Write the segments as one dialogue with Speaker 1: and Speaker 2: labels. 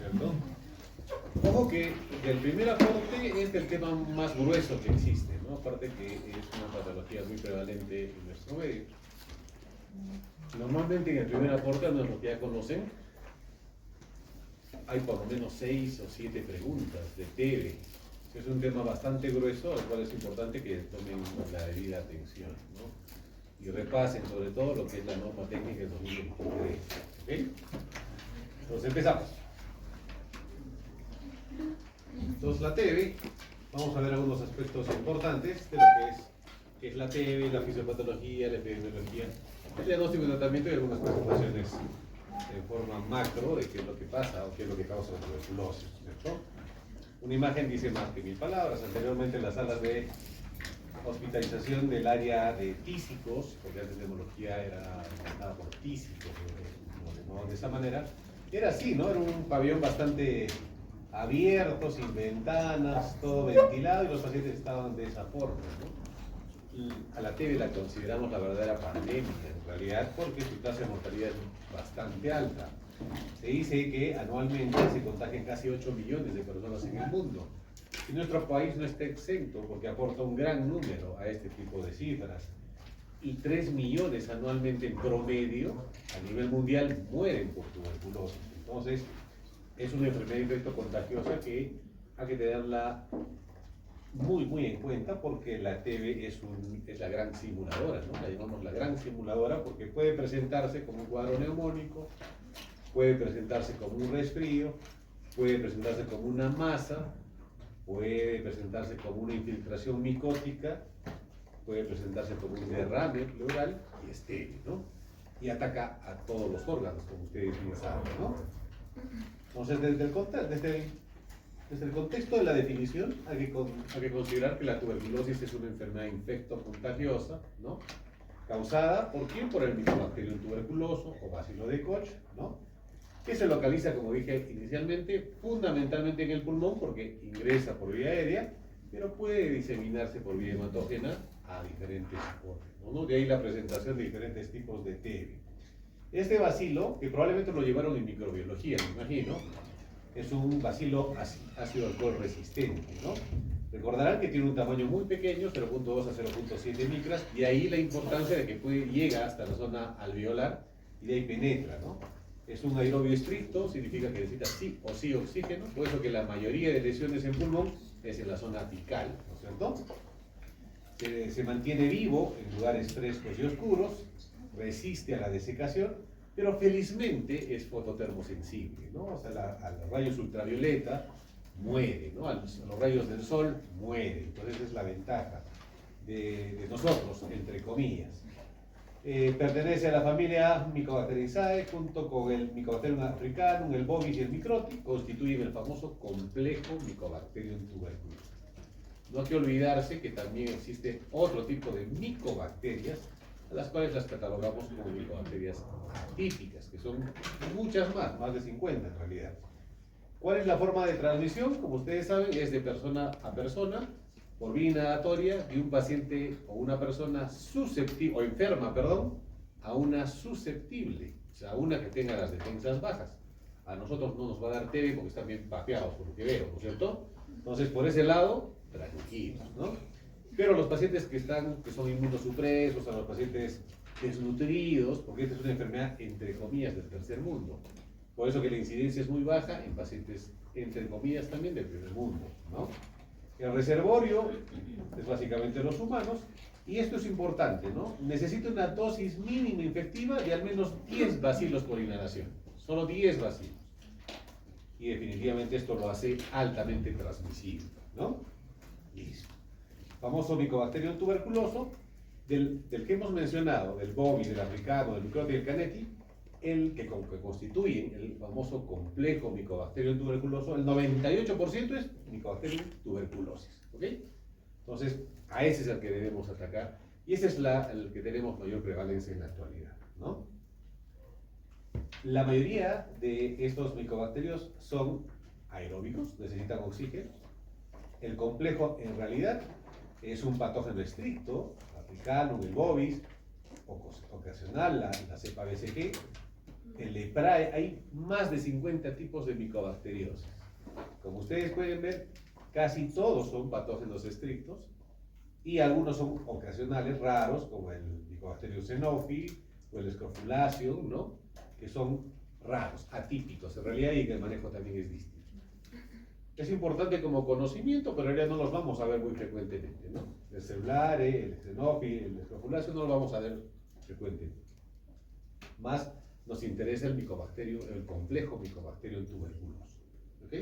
Speaker 1: cierto? Ojo que del primer aporte es el tema más grueso que existe, ¿no? Aparte que es una patología muy prevalente en nuestro medio. Normalmente en el primer aporte, al menos lo que ya conocen, hay por lo menos 6 o 7 preguntas de TV. Es un tema bastante grueso, al cual es importante que tomen la debida atención, ¿no? Y repasen sobre todo lo que es la norma técnica del 2023. ¿Ok? Entonces empezamos. Entonces la TV, vamos a ver algunos aspectos importantes de lo que es la TV, la fisiopatología, la epidemiología, el diagnóstico y tratamiento y algunas presentaciones en forma macro de qué es lo que pasa o qué es lo que causa la tuberculosis, ¿cierto? Una imagen dice más que 1000 palabras. Anteriormente en las salas de hospitalización del área de tísicos, porque antes la hemología era tratada por tísicos, de esa manera, era así, ¿no? Era un pabellón bastante abierto, sin ventanas, todo ventilado y los pacientes estaban de esa forma, ¿no? Y a la TV la consideramos la verdadera pandemia, en realidad, porque su tasa de mortalidad es bastante alta. Se dice que anualmente se contagian casi 8 millones de personas en el mundo. Y nuestro país no está exento porque aporta un gran número a este tipo de cifras. Y 3 millones anualmente en promedio a nivel mundial mueren por tuberculosis. Entonces, es una enfermedad infecto-contagiosa que hay que tenerla muy en cuenta porque la TB es la gran simuladora, ¿no? La llamamos la gran simuladora porque puede presentarse como un cuadro neumónico, puede presentarse como un resfrío, puede presentarse como una masa, puede presentarse como una infiltración micótica, puede presentarse como un derrame pleural y estéril, ¿no? Y ataca a todos los órganos, como ustedes bien saben, ¿no? Entonces, desde el contexto de la definición, hay que considerar que la tuberculosis es una enfermedad infecto-contagiosa, ¿no? Causada, ¿por quién? Por el Mycobacterium tuberculoso o bacilo de Koch, ¿no? Que se localiza, como dije inicialmente, fundamentalmente en el pulmón porque ingresa por vía aérea, pero puede diseminarse por vía hematógena a diferentes órganos, ¿no? De ahí la presentación de diferentes tipos de TB. Este bacilo, que probablemente lo llevaron en microbiología, me imagino, es un bacilo ácido alcohol resistente, ¿no? Recordarán que tiene un tamaño muy pequeño, 0.2 a 0.7 micras, y ahí la importancia de que llega hasta la zona alveolar y de ahí penetra, ¿no? Es un aerobio estricto, significa que necesita sí o sí oxígeno, por eso que la mayoría de lesiones en pulmón es en la zona apical, ¿no es cierto? Se mantiene vivo en lugares frescos y oscuros, resiste a la desecación, pero felizmente es fototermosensible, ¿no? O sea, a los rayos ultravioleta muere, ¿no? A los rayos del sol muere. Entonces esa es la ventaja de nosotros, entre comillas. Pertenece a la familia Mycobacteriaceae, junto con el Mycobacterium africanum, el bovis y el microti, constituyen el famoso complejo Mycobacterium tuberculosis. No hay que olvidarse que también existe otro tipo de micobacterias, a las cuales las catalogamos como micobacterias atípicas, que son muchas más de 50 en realidad. ¿Cuál es la forma de transmisión? Como ustedes saben, es de persona a persona, por vía inhalatoria, de un paciente o una persona susceptible, o enferma, perdón, a una susceptible, o sea, una que tenga las defensas bajas. A nosotros no nos va a dar TB porque están bien papeados, por lo que veo, ¿no es cierto? Entonces, por ese lado, tranquilos, ¿no? Pero los pacientes que son inmunosupresos, a los pacientes desnutridos, porque esta es una enfermedad, entre comillas, del tercer mundo. Por eso que la incidencia es muy baja en pacientes, entre comillas, también del primer mundo, ¿no? El reservorio es básicamente los humanos, y esto es importante, ¿no? Necesita una dosis mínima infectiva de al menos 10 bacilos por inhalación, solo 10 bacilos. Y definitivamente esto lo hace altamente transmisible, ¿no? Listo. Famoso Mycobacterium tuberculoso, del que hemos mencionado, del bovis, del africano, del microti y del canetti, el que constituye el famoso complejo Mycobacterium tuberculoso, el 98% es Mycobacterium tuberculosis, ¿ok? Entonces, a ese es el que debemos atacar y ese es el que tenemos mayor prevalencia en la actualidad, ¿no? La mayoría de estos micobacterios son aeróbicos, necesitan oxígeno. El complejo en realidad es un patógeno estricto, africano, el bovis, ocasional, la cepa BCG, el EPRAE, hay más de 50 tipos de micobacteriosis. Como ustedes pueden ver, casi todos son patógenos estrictos y algunos son ocasionales, raros, como el Mycobacterium xenophil o el Scrofulaceum, ¿no? Que son raros, atípicos en realidad, y que el manejo también es distinto. Es importante como conocimiento, pero en realidad no los vamos a ver muy frecuentemente, ¿no? El Celulare, el Xenophil, el Scrofulaceum no los vamos a ver frecuentemente. Más nos interesa el Mycobacterium, el complejo Mycobacterium tuberculosis. ¿Ok?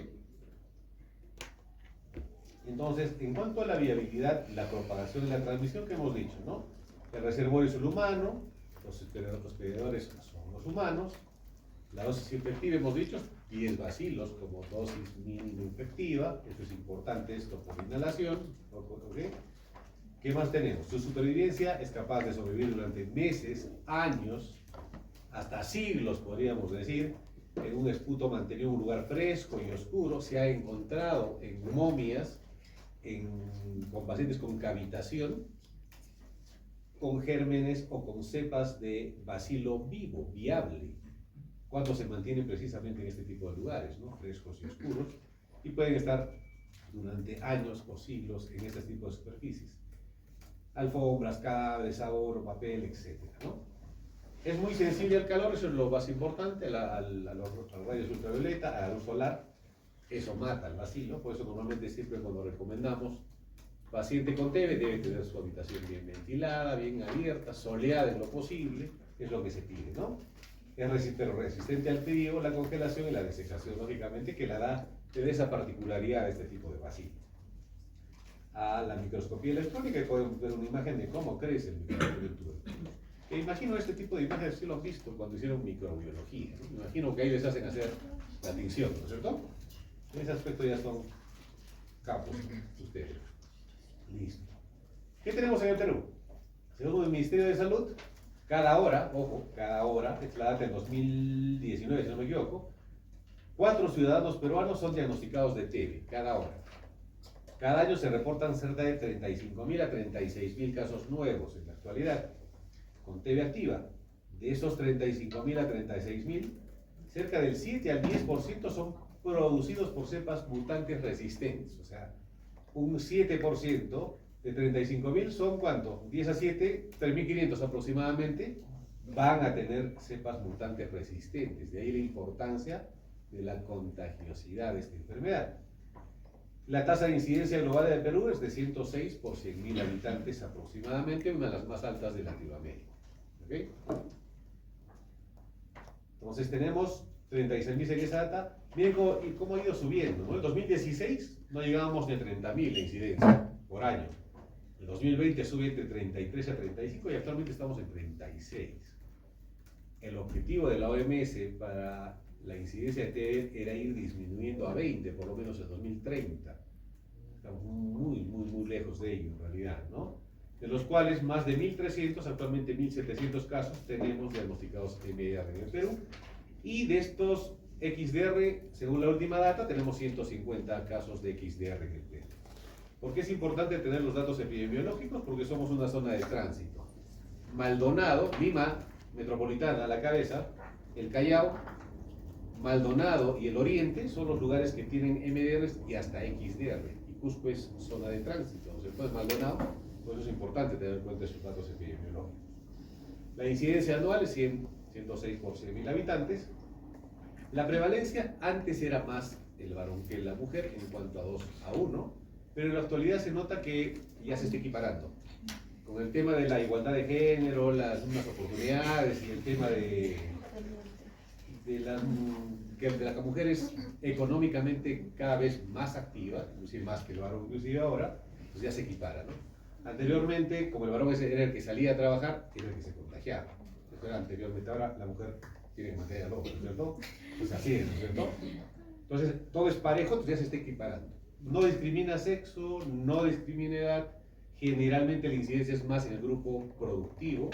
Speaker 1: Entonces, en cuanto a la viabilidad, la propagación y la transmisión que hemos dicho, ¿no? El reservorio es el humano, los hospedadores son los humanos, la dosis infectiva hemos dicho 10 bacilos como dosis mínima infectiva, esto es importante, esto por inhalación, ¿okay? ¿Qué más tenemos? Su supervivencia es capaz de sobrevivir durante meses, años, hasta siglos podríamos decir, en un esputo mantenido en un lugar fresco y oscuro. Se ha encontrado en momias, con pacientes con cavitación, con gérmenes o con cepas de bacilo vivo, viable, cuando se mantienen precisamente en este tipo de lugares, ¿no? Frescos y oscuros, y pueden estar durante años o siglos en este tipo de superficies. Alfombras, cadáveres, sabor, papel, etc., ¿no? Es muy sensible al calor, eso es lo más importante, a los rayos ultravioleta, a la luz solar. Eso mata al bacilo, por eso normalmente siempre cuando recomendamos paciente con TB debe tener su habitación bien ventilada, bien abierta, soleada en lo posible, es lo que se pide, ¿no? Es pero resistente al frío, la congelación y la desecación, lógicamente, que le da esa particularidad a este tipo de bacilo. A la microscopía electrónica podemos ver una imagen de cómo crece el microbacterium tuberculosis. Que imagino este tipo de imágenes sí lo han visto cuando hicieron microbiología, ¿no? Imagino que ahí les hacen hacer la tinción, ¿no es cierto? En ese aspecto ya son capos ustedes. Listo. ¿Qué tenemos en el Perú? Según el Ministerio de Salud, cada hora, ojo, cada hora, es la data del 2019 si no me equivoco, 4 ciudadanos peruanos son diagnosticados de TB, cada hora. Cada año se reportan cerca de 35.000 a 36.000 casos nuevos en la actualidad, con TB activa. De esos 35.000 a 36.000, cerca del 7 al 10% son producidos por cepas mutantes resistentes. O sea, un 7% de 35.000 son ¿cuánto? 10 a 7, 3.500 aproximadamente, van a tener cepas mutantes resistentes. De ahí la importancia de la contagiosidad de esta enfermedad. La tasa de incidencia global del Perú es de 106 por 100.000 habitantes aproximadamente, una de las más altas de Latinoamérica. ¿Okay? Entonces tenemos 36.000 en esa data. Miren cómo ha ido subiendo, ¿no? En 2016 no llegábamos ni a 30.000 de incidencia por año. En 2020 sube entre 33 a 35 y actualmente estamos en 36. El objetivo de la OMS para la incidencia de TB era ir disminuyendo a 20, por lo menos en 2030. Estamos muy lejos de ello en realidad, ¿no? De los cuales más de 1.300, actualmente 1.700 casos tenemos diagnosticados MDR en el Perú. Y de estos XDR, según la última data, tenemos 150 casos de XDR en el Perú. ¿Por qué es importante tener los datos epidemiológicos? Porque somos una zona de tránsito. Maldonado, Lima metropolitana a la cabeza, el Callao, Maldonado y el Oriente son los lugares que tienen MDRs y hasta XDR. Y Cusco es zona de tránsito, ¿no es cierto? Maldonado, por eso es importante tener en cuenta esos datos epidemiológicos. La incidencia anual es 106 por 100.000 habitantes. La prevalencia antes era más el varón que la mujer en cuanto a 2 a 1, pero en la actualidad se nota que ya se está equiparando. Con el tema de la igualdad de género, las mismas oportunidades y el tema de la mujer es económicamente cada vez más activa, inclusive más que el varón inclusive ahora, pues ya se equipara, ¿no? Anteriormente, como el varón era el que salía a trabajar, era el que se contagiaba. Eso era anteriormente, ahora la mujer tiene que mantener al hombre, ¿no es cierto? Pues así es, ¿no es cierto? Entonces, todo es parejo, entonces ya se está equiparando. No discrimina sexo, no discrimina edad. Generalmente la incidencia es más en el grupo productivo,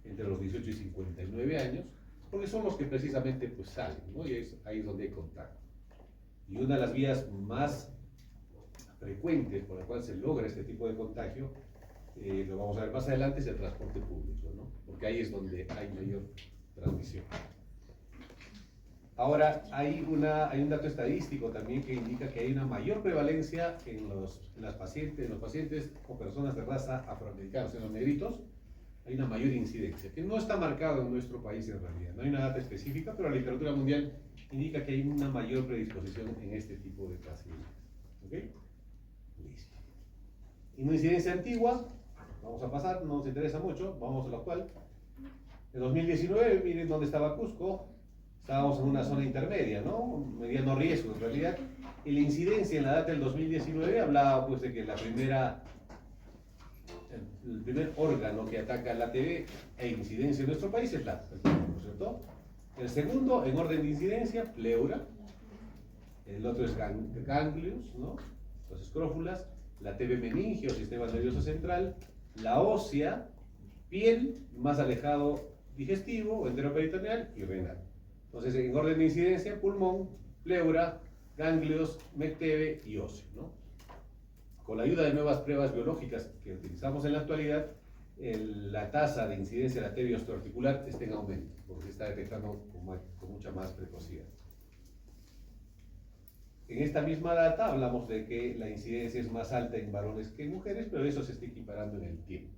Speaker 1: entre los 18 y 59 años, porque son los que precisamente pues salen, ¿no? Y ahí es donde hay contacto. Y una de las vías más frecuentes por la cual se logra este tipo de contagio, lo vamos a ver más adelante, es el transporte público, ¿no? Porque ahí es donde hay mayor transmisión. Ahora, hay un dato estadístico también que indica que hay una mayor prevalencia en los pacientes o personas de raza afroamericanos, en los negritos, hay una mayor incidencia, que no está marcado en nuestro país en realidad. No hay una data específica, pero la literatura mundial indica que hay una mayor predisposición en este tipo de pacientes. ¿Ok? Listo. Inmunoincidencia antigua, vamos a pasar, no nos interesa mucho, vamos a lo actual. En 2019, miren dónde estaba Cusco, estábamos en una zona intermedia, ¿no? Mediano riesgo en realidad. Y la incidencia en la data del 2019 hablaba pues de que el primer órgano que ataca la ATV e incidencia en nuestro país es la, ¿no es cierto? El segundo, en orden de incidencia, pleura. El otro es ganglios, ¿no? Las escrófulas, la TV meningio, sistema nervioso central, la ósea, piel, más alejado digestivo, enteroperitoneal y renal. Entonces, en orden de incidencia, pulmón, pleura, ganglios, MECTV y óseo, ¿no? Con la ayuda de nuevas pruebas biológicas que utilizamos en la actualidad, la tasa de incidencia de la TB osteoarticular está en aumento, porque se está detectando con mucha más precocidad. En esta misma data hablamos de que la incidencia es más alta en varones que en mujeres, pero eso se está equiparando en el tiempo.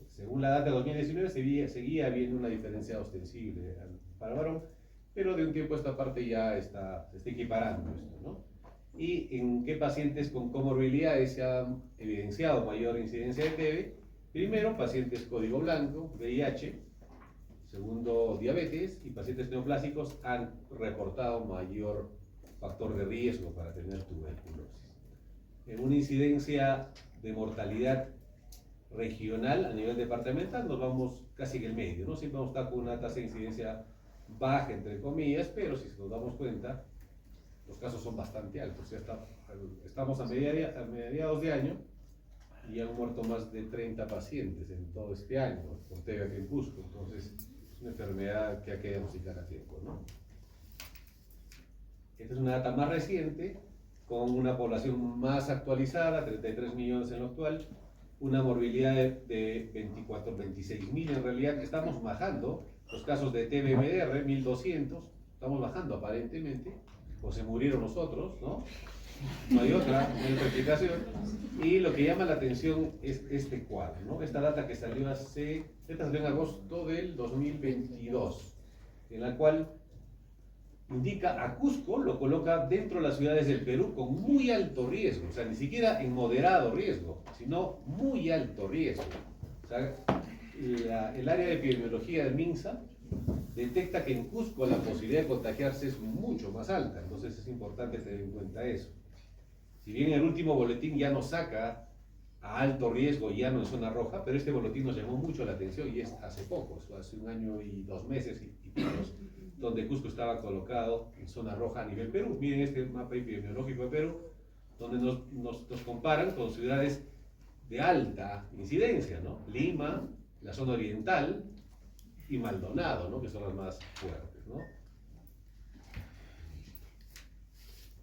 Speaker 1: Según la data de 2019 seguía habiendo una diferencia ostensible para varón, pero de un tiempo a esta parte ya se está equiparando esto, ¿no? Y en qué pacientes con comorbilidades se ha evidenciado mayor incidencia de TB. Primero, pacientes código blanco, VIH. Segundo, diabetes. Y pacientes neoplásicos han reportado mayor factor de riesgo para tener tuberculosis. En una incidencia de mortalidad regional a nivel departamental nos vamos casi en el medio, ¿no? Siempre vamos a estar con una tasa de incidencia baja, entre comillas, pero si nos damos cuenta, los casos son bastante altos. Ya estamos a mediados de año y han muerto más de 30 pacientes en todo este año con TB aquí en Cusco. Entonces, es una enfermedad que hay que diagnosticar a tiempo, ¿no? Esta es una data más reciente, con una población más actualizada, 33 millones en lo actual, una morbilidad de 26 mil. En realidad, estamos bajando los casos de TB-MDR, 1200, estamos bajando aparentemente. O se murieron los otros, ¿no? No hay otra explicación. Y lo que llama la atención es este cuadro, ¿no? Esta data que salió en agosto del 2022, en la cual indica a Cusco, lo coloca dentro de las ciudades del Perú con muy alto riesgo, o sea, ni siquiera en moderado riesgo, sino muy alto riesgo. O sea, el área de epidemiología del MINSA detecta que en Cusco la posibilidad de contagiarse es mucho más alta, entonces es importante tener en cuenta eso. Si bien el último boletín ya nos saca a alto riesgo, ya no en zona roja, pero este boletín nos llamó mucho la atención y es hace poco, hace 1 año y 2 meses y picos, donde Cusco estaba colocado en zona roja a nivel Perú. Miren este mapa epidemiológico de Perú, donde nos comparan con ciudades de alta incidencia, ¿no? Lima, la zona oriental, y Maldonado, ¿no? Que son las más fuertes, ¿no?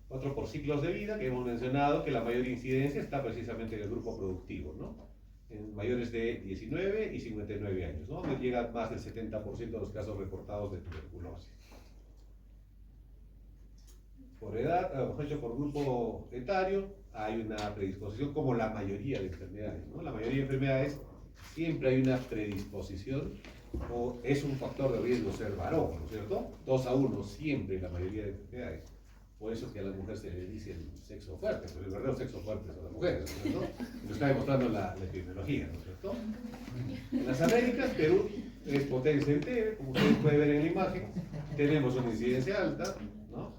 Speaker 1: Otro por ciclos de vida, que hemos mencionado que la mayor incidencia está precisamente en el grupo productivo, ¿no? En mayores de 19 y 59 años, ¿no? Donde llega más del 70% de los casos reportados de tuberculosis. Por edad, mejor dicho, por grupo etario, hay una predisposición como la mayoría de enfermedades, ¿no? La mayoría de enfermedades siempre hay una predisposición o es un factor de riesgo ser varón, ¿no es cierto? 2-1 siempre en la mayoría de enfermedades. Por eso que a las mujeres se le dice el sexo fuerte, pero el verdadero sexo fuerte son las mujeres, ¿no es cierto? Lo está demostrando la epidemiología, ¿no es cierto? En las Américas, Perú es potencia en TB, como ustedes pueden ver en la imagen, tenemos una incidencia alta, ¿no?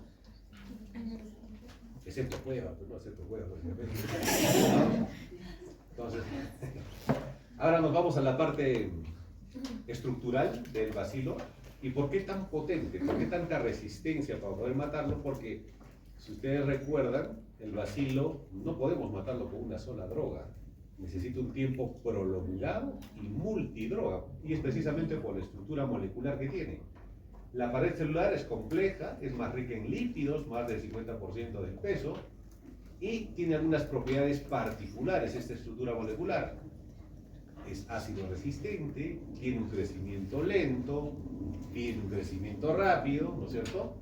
Speaker 1: Excepto Cueva, pero no excepto Cueva, ¿no? Entonces, ahora nos vamos a la parte estructural del bacilo. ¿Y por qué tan potente? ¿Por qué tanta resistencia para poder matarlo? Porque, si ustedes recuerdan, el bacilo no podemos matarlo con una sola droga. Necesita un tiempo prolongado y multidroga. Y es precisamente por la estructura molecular que tiene. La pared celular es compleja, es más rica en lípidos, más del 50% del peso, y tiene algunas propiedades particulares esta estructura molecular. es ácido resistente, tiene un crecimiento lento, tiene un crecimiento rápido, ¿no es cierto?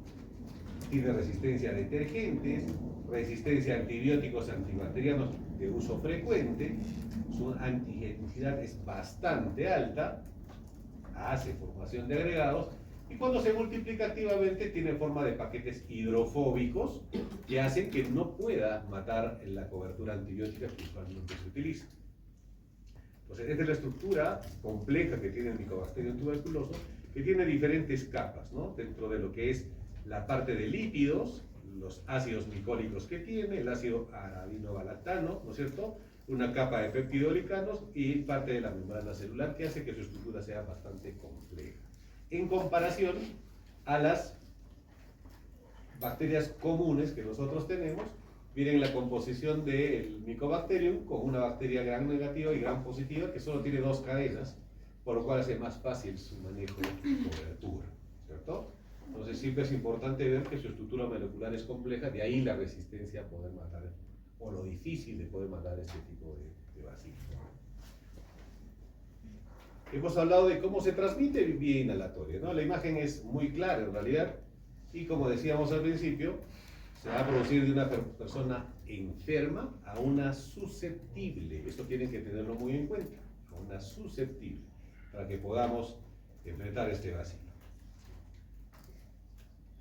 Speaker 1: Tiene resistencia a detergentes, resistencia a antibióticos antibacterianos de uso frecuente, su antigenicidad es bastante alta, hace formación de agregados, y cuando se multiplica activamente tiene forma de paquetes hidrofóbicos que hacen que no pueda matar en la cobertura antibiótica que usualmente se utiliza. Entonces, esta es la estructura compleja que tiene el Mycobacterium tuberculoso, que tiene diferentes capas, ¿no? Dentro de lo que es la parte de lípidos, los ácidos micólicos que tiene, el ácido arabinogalactano, ¿no es cierto? Una capa de peptidolicanos y parte de la membrana celular que hace que su estructura sea bastante compleja. En comparación a las bacterias comunes que nosotros tenemos, miren la composición del Mycobacterium con una bacteria gram negativa y gram positiva que solo tiene dos cadenas, por lo cual hace más fácil su manejo y cobertura, ¿cierto? Entonces siempre es importante ver que su estructura molecular es compleja, de ahí la resistencia a poder matar, o lo difícil de poder matar este tipo de bacilos. Hemos hablado de cómo se transmite vía inhalatoria, ¿no? La imagen es muy clara en realidad, y como decíamos al principio, se va a producir de una persona enferma a una susceptible. Esto tienen que tenerlo muy en cuenta, a una susceptible, para que podamos enfrentar este bacilo.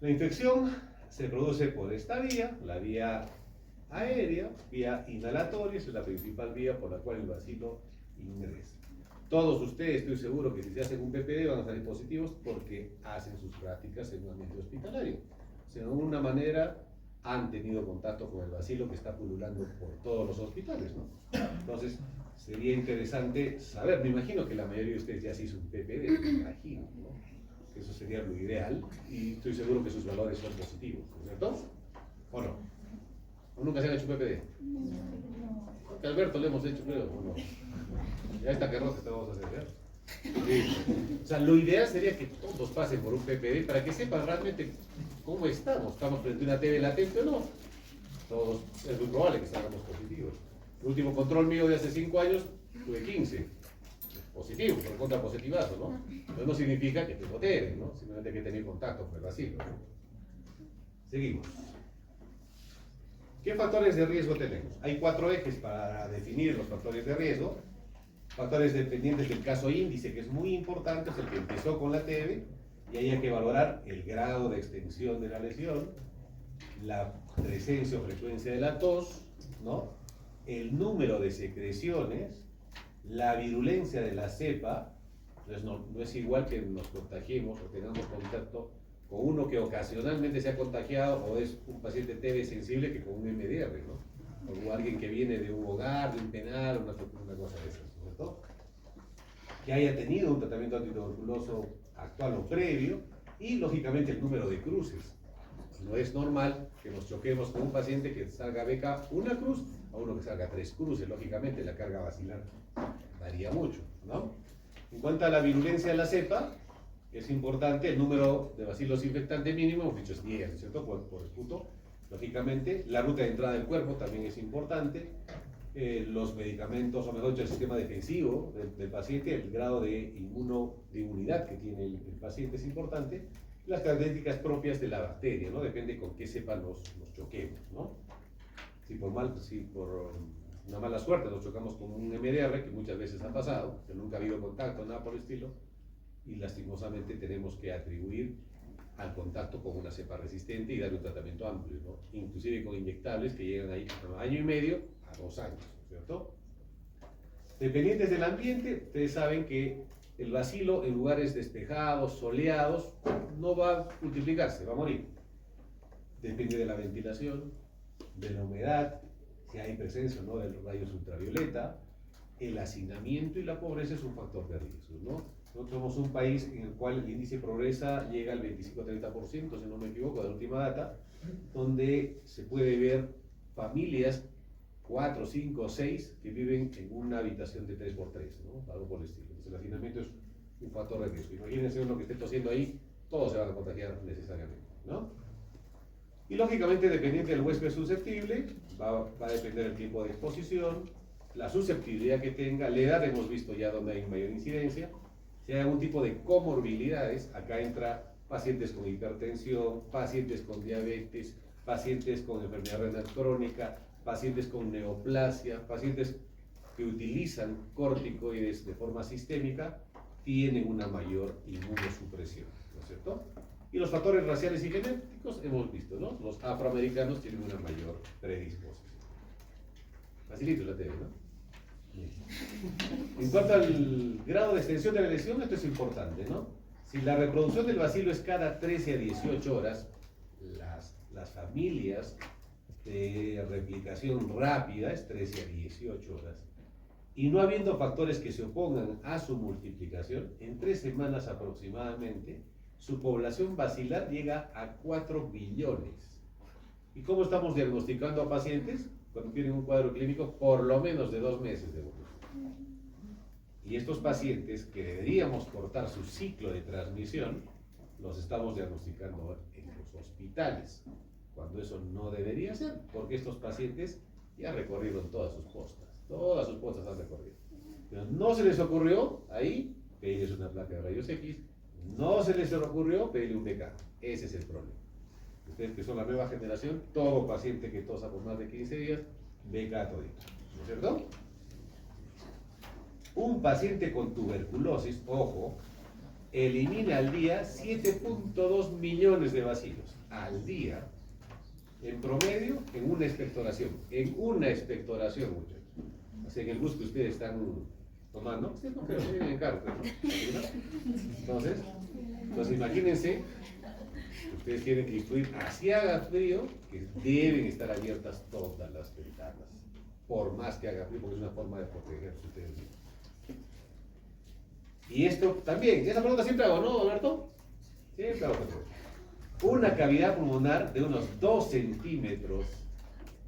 Speaker 1: La infección se produce por esta vía, la vía aérea, vía inhalatoria, es la principal vía por la cual el bacilo ingresa. Todos ustedes, estoy seguro que si se hacen un PPD van a salir positivos porque hacen sus prácticas en un ambiente hospitalario. O sea, de alguna manera han tenido contacto con el bacilo que está pululando por todos los hospitales, ¿no? Entonces, sería interesante saber, me imagino que la mayoría de ustedes ya se hizo un PPD, me imagino, ¿no? Que eso sería lo ideal, y estoy seguro que sus valores son positivos, ¿no es cierto? ¿O no? ¿O nunca se han hecho PPD? Porque a Alberto le hemos hecho, creo, ¿o no? Ya está que rosa te vamos a hacer, ¿ya? Sí. O sea, lo ideal sería que todos pasen por un PPD para que sepan realmente cómo estamos. ¿Estamos frente a una TB latente o no? Todos, es muy probable que salgamos positivos. El último control mío de hace 5 años tuve 15 positivos, por contra positivazo, ¿no? Eso no significa que tengo TB, ¿no? Simplemente que he tenido contacto con el bacilo, ¿no? Seguimos. ¿Qué factores de riesgo tenemos? Hay 4 ejes para definir los factores de riesgo. Factores dependientes del caso índice, que es muy importante, es el que empezó con la TB, y ahí hay que valorar el grado de extensión de la lesión, la presencia o frecuencia de la tos, ¿no? El número de secreciones, la virulencia de la cepa. Entonces no es igual que nos contagiemos o tengamos contacto con uno que ocasionalmente se ha contagiado o es un paciente TB sensible que con un MDR, ¿no? O alguien que viene de un hogar, de un penal, una cosa de esas, ¿cierto? Que haya tenido un tratamiento antituberculoso actual o previo, y lógicamente el número de cruces. No es normal que nos choquemos con un paciente que salga beca una cruz a uno que salga 3 cruces. Lógicamente la carga bacilar varía mucho, ¿no? En cuanto a la virulencia de la cepa, es importante el número de bacilos infectantes mínimo, hemos dicho es 10, ¿cierto? Por el punto. Lógicamente, la ruta de entrada del cuerpo también es importante. Los medicamentos, o mejor dicho, el sistema defensivo del paciente, el grado de inmunidad que tiene el paciente es importante. Las características propias de la bacteria, ¿no? Depende con qué cepa nos choquemos, ¿no? Si por una mala suerte nos chocamos con un MDR, que muchas veces ha pasado, que nunca ha habido contacto, nada por el estilo, y lastimosamente tenemos que atribuir al contacto con una cepa resistente y darle un tratamiento amplio, ¿no? Inclusive con inyectables que llegan ahí a 1 año y medio a 2 años, ¿cierto? Dependientes del ambiente, ustedes saben que el bacilo en lugares despejados, soleados, no va a multiplicarse, va a morir. Depende de la ventilación, de la humedad, si hay presencia o no de los rayos ultravioleta. El hacinamiento y la pobreza es un factor de riesgo, ¿no? Nosotros somos un país en el cual el índice de pobreza llega al 25-30%, si no me equivoco, de la última data, donde se puede ver familias, 4, 5, 6, que viven en una habitación de 3x3, ¿no? Algo por el estilo. Entonces el hacinamiento es un factor de riesgo. Imagínense uno que esté tosiendo ahí, todos se van a contagiar necesariamente, ¿no? Y lógicamente, dependiente del huésped susceptible, va a depender el tiempo de exposición, la susceptibilidad que tenga, la edad hemos visto ya donde hay mayor incidencia, si hay algún tipo de comorbilidades, acá entra pacientes con hipertensión, pacientes con diabetes, pacientes con enfermedad renal crónica, pacientes con neoplasia, pacientes que utilizan corticoides de forma sistémica, tienen una mayor inmunosupresión, ¿no es cierto? Y los factores raciales y genéticos hemos visto, ¿no? Los afroamericanos tienen una mayor predisposición. Facilito la TV, ¿no? En cuanto al grado de extensión de la lesión, esto es importante, ¿no? Si la reproducción del bacilo es cada 13 a 18 horas, las familias de replicación rápida es 13 a 18 horas. Y no habiendo factores que se opongan a su multiplicación, en 3 semanas aproximadamente, su población bacilar llega a 4 billones. ¿Y cómo estamos diagnosticando a pacientes? Cuando tienen un cuadro clínico por lo menos de 2 meses de evolución. Y estos pacientes que deberíamos cortar su ciclo de transmisión, los estamos diagnosticando en los hospitales, cuando eso no debería ser, porque estos pacientes ya recorrieron todas sus postas han recorrido. Pero no se les ocurrió ahí pedirles una placa de rayos X, no se les ocurrió pedirle un BK. Ese es el problema. Ustedes que son la nueva generación, todo paciente que tosa por más de 15 días, BK todito, ¿no es cierto? Un paciente con tuberculosis, ojo, elimina al día 7.2 millones de bacilos. Al día, en promedio, en una expectoración. En una expectoración, muchachos. Así que el bus que ustedes están tomando, ustedes no creo que vienen en carro, ¿no? Entonces imagínense, ustedes tienen que incluir, así haga frío, que deben estar abiertas todas las ventanas. Por más que haga frío, porque es una forma de protegerse ustedes mismos. Y esto también, esa pregunta siempre hago, ¿no, Alberto? Siempre hago esta pregunta. Una cavidad pulmonar de unos 2 centímetros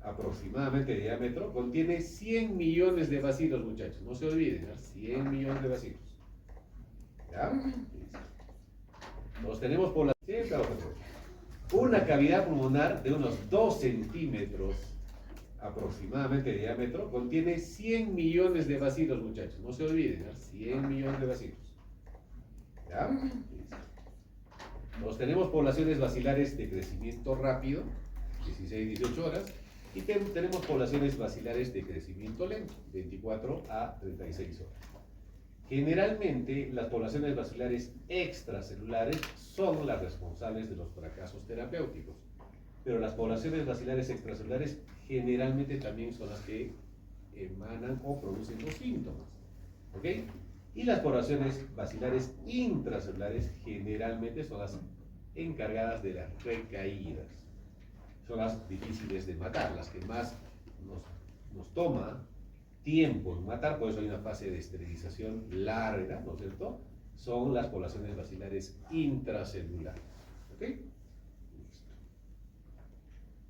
Speaker 1: aproximadamente de diámetro contiene 100 millones de bacilos, muchachos. No se olviden, ¿eh? 100 millones de bacilos. ¿Ya? Nos tenemos por la... Siempre hago esta pregunta. Una cavidad pulmonar de unos 2 centímetros aproximadamente de diámetro contiene 100 millones de bacilos, muchachos. No se olviden, ¿eh? 100 millones de bacilos. ¿Ya? Nos tenemos poblaciones bacilares de crecimiento rápido, 16-18 horas, y tenemos poblaciones bacilares de crecimiento lento, 24 a 36 horas. Generalmente, las poblaciones bacilares extracelulares son las responsables de los fracasos terapéuticos, pero las poblaciones bacilares extracelulares generalmente también son las que emanan o producen los síntomas. ¿Ok? Y las poblaciones bacilares intracelulares generalmente son las encargadas de las recaídas. Son las difíciles de matar, las que más nos toma tiempo en matar, por eso hay una fase de esterilización larga, ¿no es cierto? Son las poblaciones bacilares intracelulares. ¿Ok? Listo.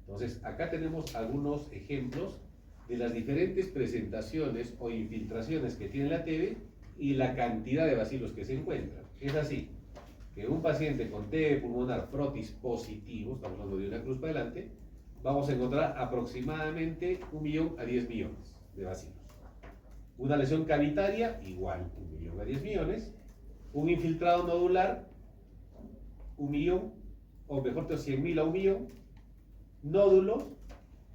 Speaker 1: Entonces, acá tenemos algunos ejemplos de las diferentes presentaciones o infiltraciones que tiene la TB y la cantidad de bacilos que se encuentran. Es así, que un paciente con TB pulmonar frotis positivo, estamos hablando de una cruz para adelante, vamos a encontrar aproximadamente 1 millón a 10 millones de bacilos. Una lesión cavitaria, igual, 1 millón a 10 millones. Un infiltrado nodular, 1 millón, o mejor dicho, 100.000 a 1 millón. Nódulos,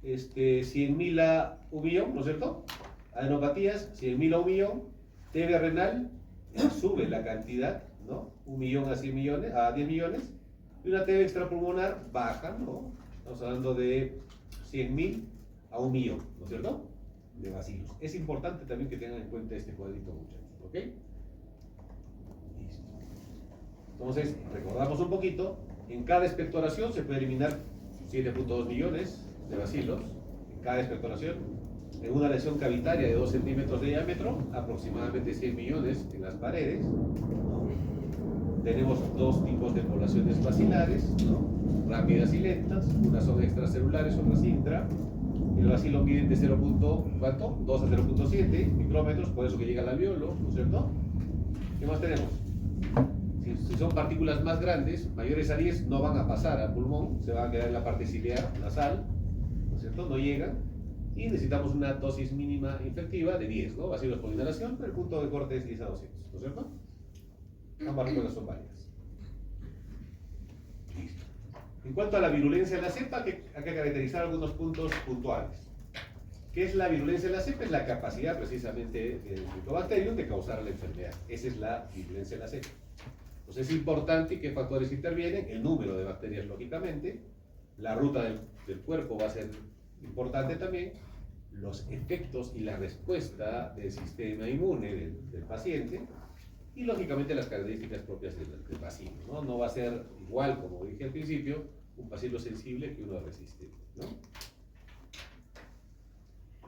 Speaker 1: 100.000 a 1 millón, ¿no es cierto? Adenopatías, 100.000 a 1 millón. TB renal, sube la cantidad, ¿no? 1 millón a 100 millones, a 10 millones. Y una TB extrapulmonar baja, ¿no? Estamos hablando de 100.000 a 1 millón, ¿no es cierto? De bacilos. Es importante también que tengan en cuenta este cuadrito, muchachos, ¿ok? Listo. Entonces, recordamos un poquito, en cada expectoración se puede eliminar 7.2 millones de bacilos, en cada expectoración. En una lesión cavitaria de 2 centímetros de diámetro, aproximadamente 100 millones en las paredes. Tenemos 2 tipos de poblaciones bacilares, ¿no? Rápidas y lentas, unas son extracelulares, otras intra. El bacilo miden de 2 a 0.7 micrómetros, por eso que llega al alveolo, ¿no es cierto? ¿Qué más tenemos? Si son partículas más grandes, mayores a 10, no van a pasar al pulmón, se van a quedar en la parte ciliar, nasal, ¿no es cierto? No llegan. y necesitamos una dosis mínima infectiva de 10, ¿no? Bacilos por inhalación, pero el punto de corte es 10 a 200, ¿no es cierto? Ambas respuestas son válidas. Listo. En cuanto a la virulencia de la cepa, hay que caracterizar algunos puntos puntuales. ¿Qué es la virulencia de la cepa? Es la capacidad precisamente del Mycobacterium de causar la enfermedad. Esa es la virulencia de la cepa. Entonces es importante qué factores intervienen, el número de bacterias lógicamente, la ruta del cuerpo va a ser importante también, los efectos y la respuesta del sistema inmune del paciente y lógicamente las características propias del bacilo, ¿no? No va a ser igual, como dije al principio, un bacilo sensible que uno resistente, ¿no?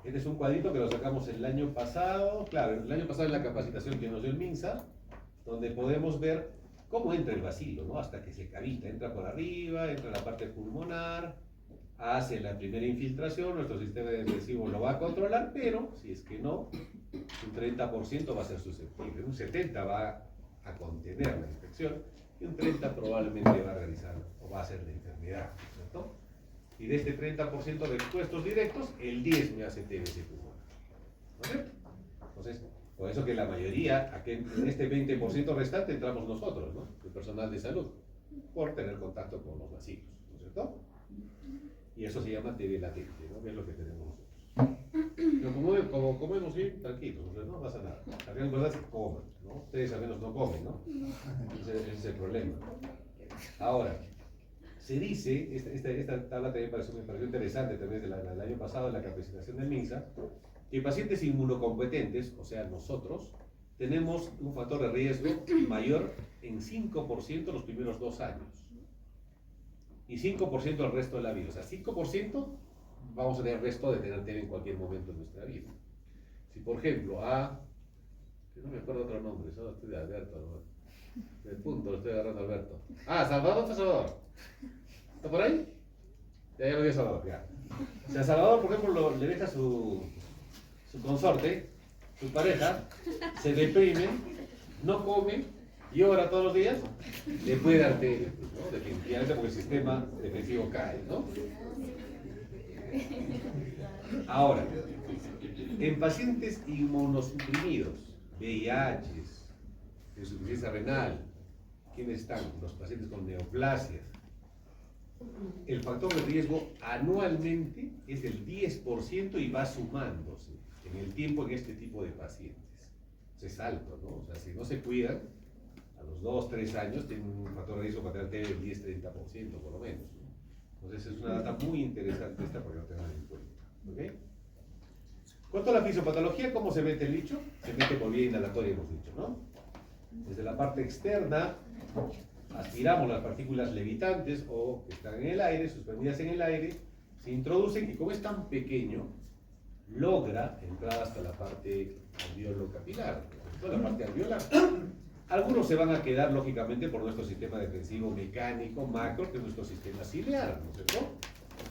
Speaker 1: Este es un cuadrito que lo sacamos el año pasado, claro, el año pasado en la capacitación que nos dio el MINSA, donde podemos ver cómo entra el bacilo, ¿no? Hasta que se cavita, entra por arriba, entra en la parte pulmonar, hace la primera infiltración, nuestro sistema defensivo lo va a controlar, pero si es que no, un 30% va a ser susceptible, un 70% va a contener la infección y un 30% probablemente va a realizar o va a hacer la enfermedad, ¿cierto? Y de este 30% de expuestos directos, el 10% me hace TBC pulmonar, ¿no es cierto? Entonces, por eso que la mayoría, en este 20% restante entramos nosotros, ¿no? El personal de salud, por tener contacto con los bacilos, ¿no es cierto? Y eso se llama TB latente, ¿no? Que es lo que tenemos nosotros. Pero como comemos bien, tranquilos, no pasa nada. La real verdad es que coman, ¿no? Ustedes al menos no comen, ¿no? Ese es el problema. Ahora, se dice, esta tabla también me pareció interesante también del año pasado en la capacitación del MINSA, que pacientes inmunocompetentes, o sea, nosotros, tenemos un factor de riesgo mayor en 5% los primeros 2 años y 5% el resto de la vida. O sea, 5% vamos a tener resto de tener TB en cualquier momento de nuestra vida. Si, por ejemplo, que no me acuerdo otro nombre, solo estoy de Alberto, ¿no? Del punto, lo estoy agarrando a Alberto. Salvador, ¿está Salvador? ¿Está por ahí? Ya lo vi a Salvador, ya. Si a Salvador, por ejemplo, le deja su consorte, su pareja, se deprime, no come, llora todos los días, le puede dar TB, ¿no? Definitivamente porque el sistema defensivo cae, ¿no? Ahora, en pacientes inmunosuprimidos, VIH, insuficiencia renal, ¿quiénes están? Los pacientes con neoplasias. El factor de riesgo anualmente es del 10% y va sumándose en el tiempo en este tipo de pacientes. Es alto, ¿no? O sea, si no se cuidan, a los 2-3 años tienen un factor de riesgo para tener del 10-30% por lo menos, ¿no? Entonces es una data muy interesante esta para que lo tengan en cuenta, ¿ok? Cuanto a la fisiopatología, ¿cómo se mete el bicho? Se mete por vía inhalatoria, hemos dicho, ¿no? Desde la parte externa, aspiramos las partículas levitantes o que están en el aire, suspendidas en el aire, se introducen y como es tan pequeño, logra entrar hasta la parte alveolo-capilar, toda la parte alveolar. Algunos se van a quedar, lógicamente, por nuestro sistema defensivo mecánico, macro, que es nuestro sistema ciliar, ¿no es cierto?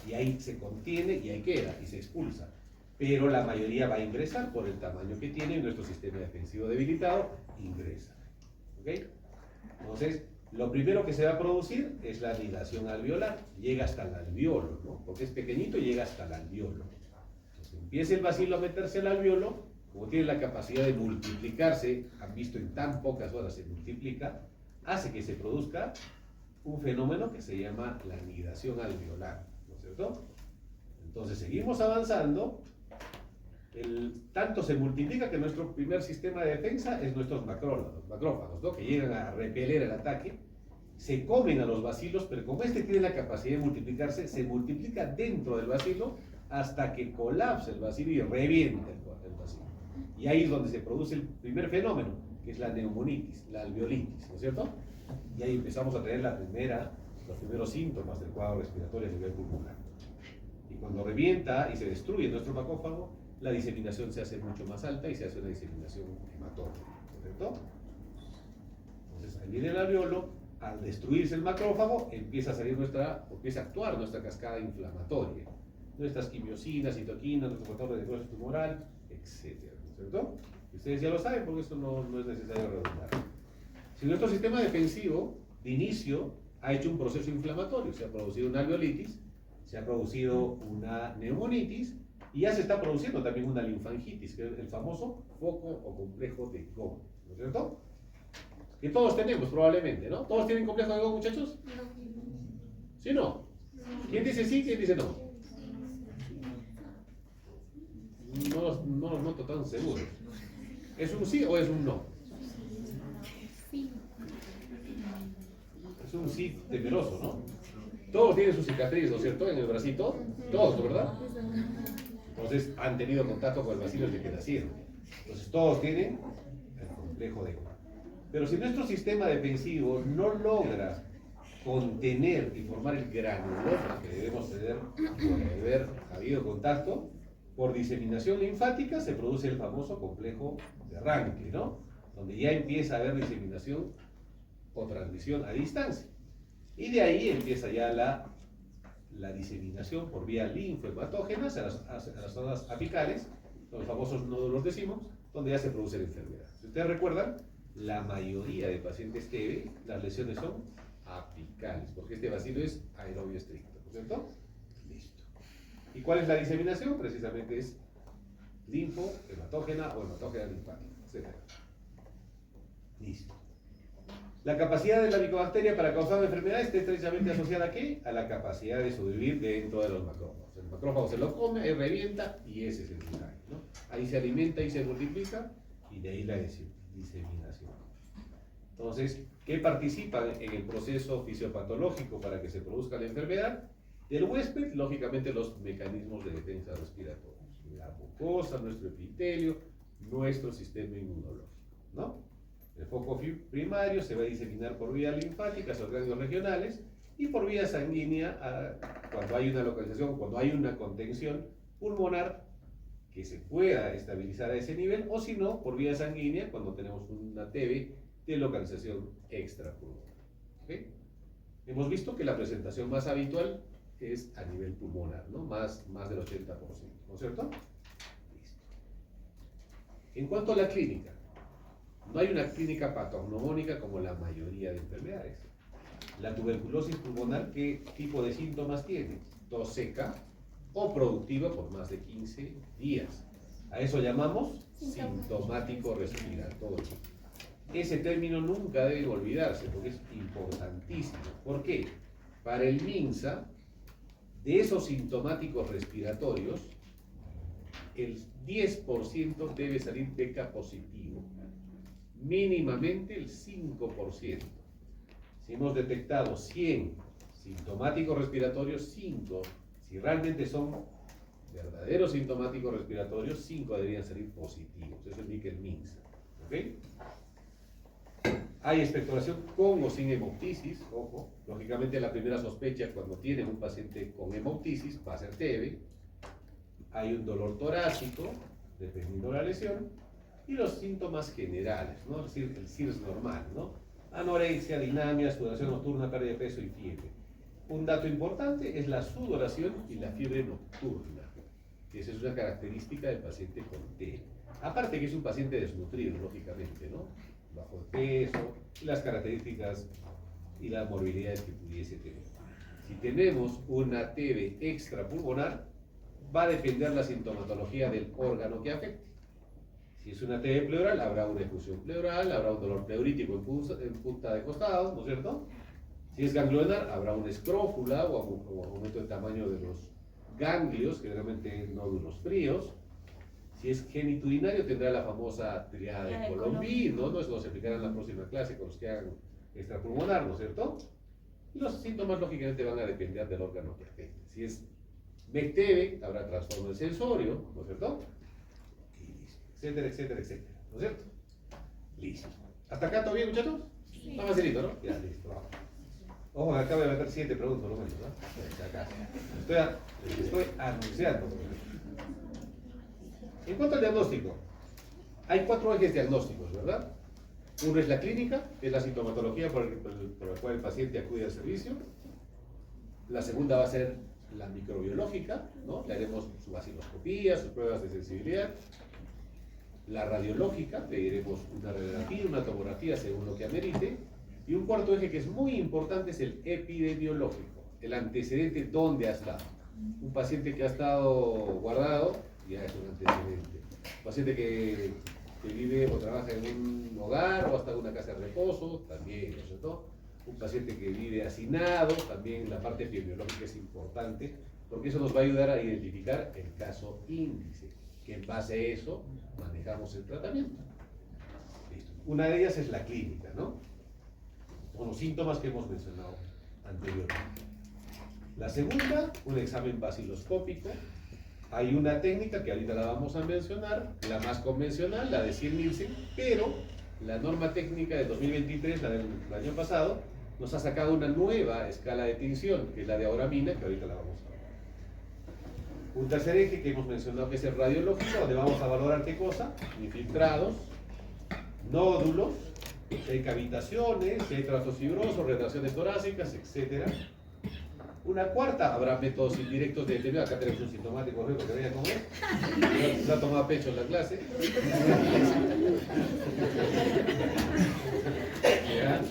Speaker 1: Y ahí se contiene y ahí queda, y se expulsa. Pero la mayoría va a ingresar por el tamaño que tiene nuestro sistema defensivo debilitado, ingresa. ¿Ok? Entonces, lo primero que se va a producir es la anidación alveolar, llega hasta el alveolo, ¿no? Porque es pequeñito y llega hasta el alveolo. Entonces, empieza el bacilo a meterse al alveolo, como tiene la capacidad de multiplicarse, han visto en tan pocas horas se multiplica, hace que se produzca un fenómeno que se llama la anidación alveolar, ¿no es cierto? Entonces seguimos avanzando, tanto se multiplica que nuestro primer sistema de defensa es nuestros macrófagos, ¿no? Que llegan a repeler el ataque, se comen a los bacilos, pero como este tiene la capacidad de multiplicarse, se multiplica dentro del bacilo hasta que colapsa el bacilo y revienta el bacilo. Y ahí es donde se produce el primer fenómeno, que es la neumonitis, la alveolitis, ¿no es cierto? Y ahí empezamos a tener los primeros síntomas del cuadro respiratorio a nivel pulmonar. Y cuando revienta y se destruye nuestro macrófago, la diseminación se hace mucho más alta y se hace una diseminación hematógena, ¿no es cierto? Entonces ahí viene el alveolo, al destruirse el macrófago empieza a actuar nuestra cascada inflamatoria, nuestras quimiosinas, citoquinas, nuestro factor de necrosis tumoral, etc. ¿No es cierto? Y ustedes ya lo saben porque eso no es necesario redundar. Si nuestro sistema defensivo de inicio ha hecho un proceso inflamatorio, se ha producido una alveolitis, se ha producido una neumonitis, Y ya se está produciendo también una linfangitis, que es el famoso foco o complejo de Gauss, ¿no es cierto? Que todos tenemos probablemente, ¿no? ¿Todos tienen complejo de Gauss, muchachos? ¿Sí o no? ¿Quién dice sí, quién dice no? No los noto tan seguros. ¿Es un sí o es un no? Es un sí temeroso, ¿no? Todos tienen sus cicatrices, ¿no es cierto? En el bracito, todos, ¿verdad? Entonces han tenido contacto con el bacilo desde que nacieron. Entonces todos tienen el complejo de Gauss. Pero si nuestro sistema defensivo no logra contener y formar el granuloma que debemos tener por haber habido contacto, por diseminación linfática se produce el famoso complejo de Ranke, ¿no? Donde ya empieza a haber diseminación o transmisión a distancia. Y de ahí empieza ya la diseminación por vía linfohematógenas a las zonas apicales, los famosos nódulos decimos, donde ya se produce la enfermedad. Si ustedes recuerdan, la mayoría de pacientes TB, las lesiones son apicales, porque este bacilo es aerobio estricto, ¿no es cierto? Listo. ¿Y cuál es la diseminación? Precisamente es linfohematógena o hematógena linfática, etc. Listo. La capacidad de la micobacteria para causar enfermedades está estrechamente asociada ¿a qué? A la capacidad de sobrevivir dentro de los macrófagos. El macrófago se lo come, él revienta y ese es el final, ¿no? Ahí se alimenta y se multiplica y de ahí la diseminación. Entonces, ¿qué participan en el proceso fisiopatológico para que se produzca la enfermedad? Del huésped, lógicamente, los mecanismos de defensa respiratorios. La mucosa, nuestro epitelio, nuestro sistema inmunológico, ¿no? El foco primario se va a diseminar por vía linfática a los ganglios regionales y por vía sanguínea cuando hay una localización, cuando hay una contención pulmonar que se pueda estabilizar a ese nivel, o si no, por vía sanguínea cuando tenemos una TB de localización extrapulmonar. ¿Okay? Hemos visto que la presentación más habitual es a nivel pulmonar, ¿no? Más del 80%, ¿no es cierto? Listo. En cuanto a la clínica, no hay una clínica patognomónica como la mayoría de enfermedades. La tuberculosis pulmonar, ¿qué tipo de síntomas tiene? Tos seca o productiva por más de 15 días. A eso llamamos sintomático respiratorio. Ese término nunca debe olvidarse porque es importantísimo. ¿Por qué? Para el MINSA, de esos sintomáticos respiratorios, el 10% debe salir beca positivo. Mínimamente el 5%. Si hemos detectado 100 sintomáticos respiratorios, 5, si realmente son verdaderos sintomáticos respiratorios, 5 deberían salir positivos. Eso indica el MINSA. ¿Okay? Hay expectoración con o sin hemoptisis, ojo, lógicamente la primera sospecha cuando tienen un paciente con hemoptisis va a ser TB. Hay un dolor torácico, dependiendo de la lesión, y los síntomas generales, ¿no? Es decir, el CIRS normal, ¿no? Anorexia, dinamia, sudoración nocturna, pérdida de peso y fiebre. Un dato importante es la sudoración y la fiebre nocturna, que esa es una característica del paciente con TB. Aparte que es un paciente desnutrido, lógicamente, ¿no? Bajo de peso, y las características y las morbilidades que pudiese tener. Si tenemos una TB extrapulmonar, va a depender la sintomatología del órgano que afecte. Si es una TB pleural, habrá una efusión pleural, habrá un dolor pleurítico en punta de costado, ¿no es cierto? Si es ganglionar, habrá una escrófula o aumento de tamaño de los ganglios, generalmente nódulos fríos. Si es genitudinario, tendrá la famosa triada de Colombi, ¿no? Nos lo explicarán en la próxima clase con los que hagan extrapulmonar, ¿no es cierto? Y los síntomas, lógicamente, van a depender del órgano que afecte. Si es MECTEB, habrá trastorno del sensorio, ¿no es cierto? Etcétera, etcétera, etcétera, ¿no es cierto? Listo. ¿Hasta acá todo bien, muchachos? Sí. Está facilito, ¿no? Ya, listo, vamos. Ojo, me acabo de meter 7 preguntas, ¿no? Acá. Estoy anunciando. En cuanto al diagnóstico, hay 4 ejes diagnósticos, ¿verdad? Uno es la clínica, que es la sintomatología por la cual el paciente acude al servicio. La segunda va a ser la microbiológica, ¿no? Le haremos su vaciloscopía, sus pruebas de sensibilidad. La radiológica, le diremos una radiografía, una tomografía según lo que amerite. Y un cuarto eje que es muy importante es el epidemiológico, el antecedente, dónde ha estado. Un paciente que ha estado guardado ya es un antecedente. Un paciente que vive o trabaja en un hogar o hasta en una casa de reposo, también, ¿no es cierto? Un paciente que vive hacinado, también la parte epidemiológica es importante, porque eso nos va a ayudar a identificar el caso índice, que en base a eso manejamos el tratamiento. Listo. Una de ellas es la clínica, ¿no? Con los síntomas que hemos mencionado anteriormente. La segunda, un examen baciloscópico. Hay una técnica que ahorita la vamos a mencionar, la más convencional, la de 100 Nielsen, pero la norma técnica de 2023, la del año pasado, nos ha sacado una nueva escala de tinción, que es la de auramina, que ahorita la vamos a ver. Un tercer eje que hemos mencionado que es el radiológico, donde vamos a valorar qué cosa, infiltrados, nódulos, si hay cavitaciones, si hay tractos fibrosos, retracciones torácicas, etc. Una cuarta, habrá métodos indirectos de determinar. Acá tenemos un sintomático rico que venía a comer. Se ha tomado pecho en la clase. ¿Ya?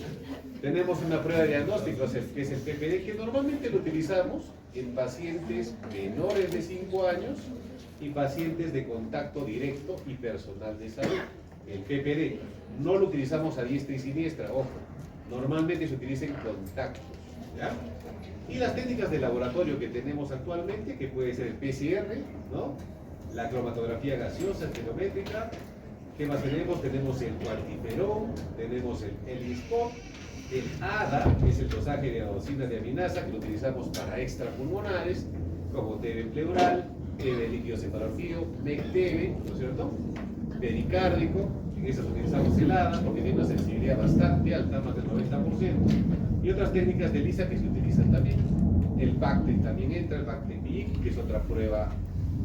Speaker 1: Tenemos una prueba de diagnóstico, que es el PPD, que normalmente lo utilizamos en pacientes menores de 5 años y pacientes de contacto directo y personal de salud. El PPD no lo utilizamos a diestra y siniestra, ojo. Normalmente se utiliza en contactos. ¿Ya? Y las técnicas de laboratorio que tenemos actualmente, que puede ser el PCR, ¿no? La cromatografía gaseosa, estereométrica. ¿Qué más tenemos? Tenemos el cuantiferón, tenemos el ELISpot, el ADA, que es el dosaje de adenosina de aminasa, que lo utilizamos para extrapulmonares, como TB pleural, TB líquido cefalorraquídeo, MEC-TB, ¿no es cierto? Pericárdico, en esas utilizamos el ADA porque tiene una sensibilidad bastante alta, más del 90%, y otras técnicas de ELISA que se utilizan también. El BACTEC también entra, el BACTEC-PIC, que es otra prueba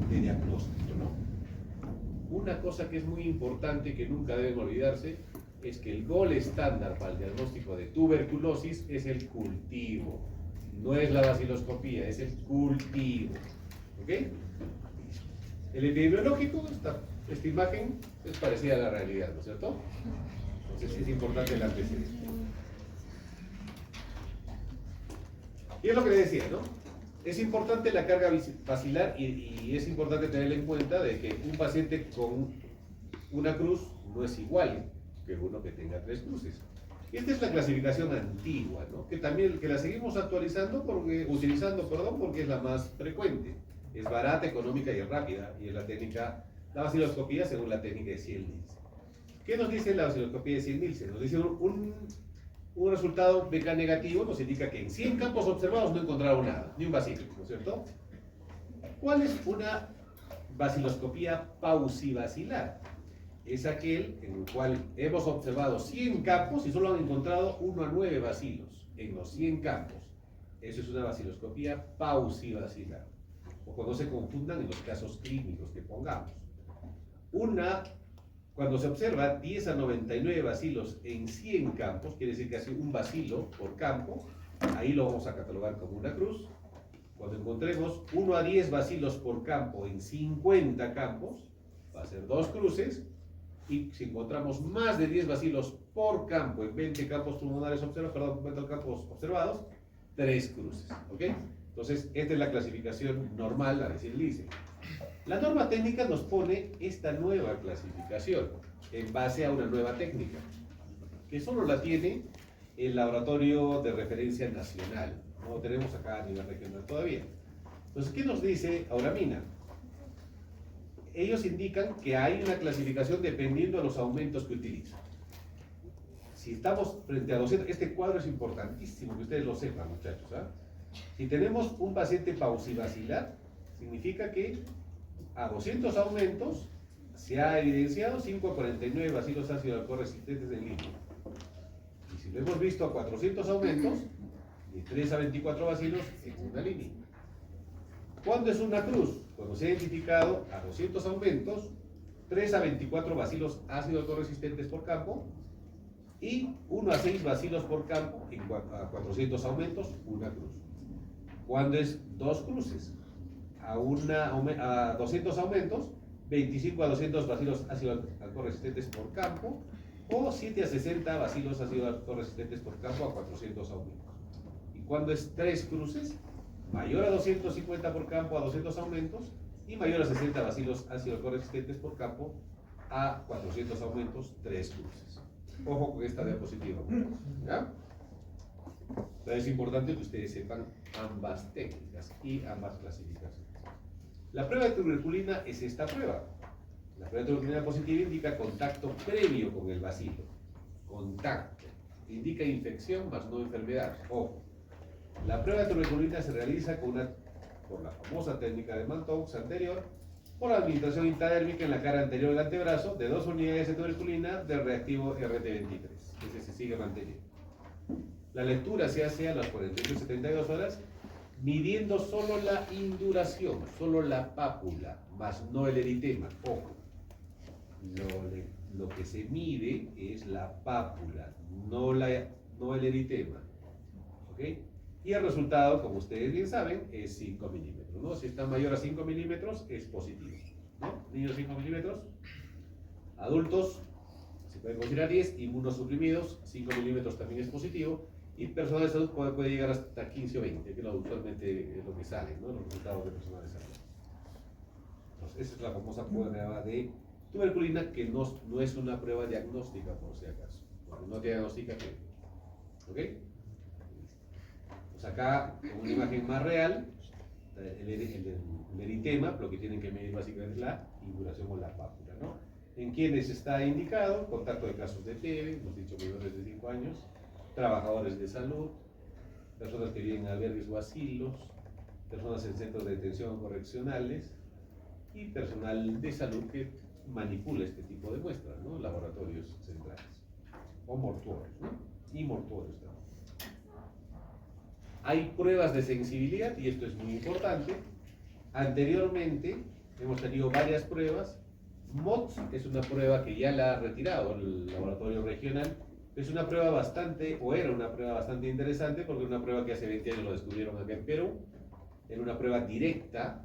Speaker 1: de diagnóstico, ¿no? Una cosa que es muy importante, que nunca deben olvidarse, es que el gol estándar para el diagnóstico de tuberculosis es el cultivo, no es la baciloscopía, es el cultivo. ¿Ok? El epidemiológico, esta imagen es parecida a la realidad, ¿no es cierto? Entonces es importante el antecedente. Y es lo que le decía, ¿no? Es importante la carga bacilar y es importante tener en cuenta de que un paciente con una cruz no es igual que uno que tenga 3 cruces. Esta es la clasificación antigua, ¿no? Que también la seguimos utilizando porque es la más frecuente. Es barata, económica y rápida, y es la técnica, la baciloscopía según la técnica de 100 Nielsen. ¿Qué nos dice la baciloscopía de 100 Nielsen? Nos dice un resultado BK negativo, nos indica que en 100 campos observados no encontraron nada, ni un bacilo, ¿no es cierto? ¿Cuál es una baciloscopía pausibacilar? Es aquel en el cual hemos observado 100 campos y solo han encontrado 1 a 9 bacilos en los 100 campos. Eso es una baciloscopía pausibacilar. O no se confundan en los casos clínicos que pongamos. Cuando se observa 10 a 99 bacilos en 100 campos, quiere decir que hace un bacilo por campo, ahí lo vamos a catalogar como una cruz. Cuando encontremos 1 a 10 bacilos por campo en 50 campos, va a ser 2 cruces. Y si encontramos más de 10 bacilos por campo en 20 campos pulmonares observados, 20 campos observados, 3 cruces. ¿Ok? Entonces, esta es la clasificación normal, la de 100 Nielsen. La norma técnica nos pone esta nueva clasificación en base a una nueva técnica, que solo la tiene el laboratorio de referencia nacional. No lo tenemos acá a nivel regional todavía. Entonces, ¿qué nos dice auramina? Ellos indican que hay una clasificación dependiendo de los aumentos que utilizan. Si estamos frente a 200, este cuadro es importantísimo que ustedes lo sepan, muchachos. ¿Ah? Si tenemos un paciente pausibacilar, significa que a 200 aumentos se ha evidenciado 5 a 49 bacilos ácido alcohol resistentes en línea. Y si lo hemos visto a 400 aumentos, de 3 a 24 bacilos en una línea. ¿Cuándo es una cruz? Cuando se ha identificado a 200 aumentos, 3 a 24 bacilos ácido alcohol resistentes por campo y 1 a 6 bacilos por campo a 400 aumentos, una cruz. ¿Cuándo es 2 cruces? A 200 aumentos, 25 a 200 bacilos ácido alcohol resistentes por campo o 7 a 60 bacilos ácido alcohol resistentes por campo a 400 aumentos. ¿Y cuándo es 3 cruces? mayor a 250 por campo a 200 aumentos y mayor a 60 bacilos ácidos coresistentes por campo a 400 aumentos, 3 cruces. Ojo con esta diapositiva. ¿Ya? Entonces es importante que ustedes sepan ambas técnicas y ambas clasificaciones. La prueba de tuberculina es esta prueba. La prueba de tuberculina positiva indica contacto previo con el bacilo. Contacto. Indica infección más no enfermedad. Ojo. La prueba de tuberculina se realiza por la famosa técnica de Mantoux anterior, por la administración intradérmica en la cara anterior del antebrazo de 2 unidades de tuberculina del reactivo RT23. Ese se sigue manteniendo. La lectura se hace a las 48 y 72 horas, midiendo solo la induración, solo la pápula, más no el eritema. Ojo, lo que se mide es la pápula, no el eritema. ¿Ok? Y el resultado, como ustedes bien saben, es 5 milímetros, ¿no? Si está mayor a 5 milímetros, es positivo, ¿no? Niños 5 milímetros, adultos, se pueden considerar 10, inmunosuprimidos, 5 milímetros también es positivo, y personal de salud puede llegar hasta 15 o 20, que es usualmente es lo que sale, ¿no? Los resultados de personal de salud. Entonces, esa es la famosa prueba de tuberculina, que no es una prueba diagnóstica, por si acaso, porque no diagnostica que, ¿ok? Pues acá, con una imagen más real, el eritema, lo que tienen que medir básicamente es la induración o la pápula, ¿no? En quienes está indicado, contacto de casos de TB, hemos dicho menores de 5 años, trabajadores de salud, personas que viven en albergues o asilos, personas en centros de detención correccionales y personal de salud que manipula este tipo de muestras, ¿no? Laboratorios centrales o mortuorios, ¿no? Y mortuorios también. Hay pruebas de sensibilidad, y esto es muy importante. Anteriormente hemos tenido varias pruebas. MOTS es una prueba que ya la ha retirado el laboratorio regional. Es una prueba bastante, o era una prueba bastante interesante, porque es una prueba que hace 20 años lo descubrieron acá en Perú. Era una prueba directa,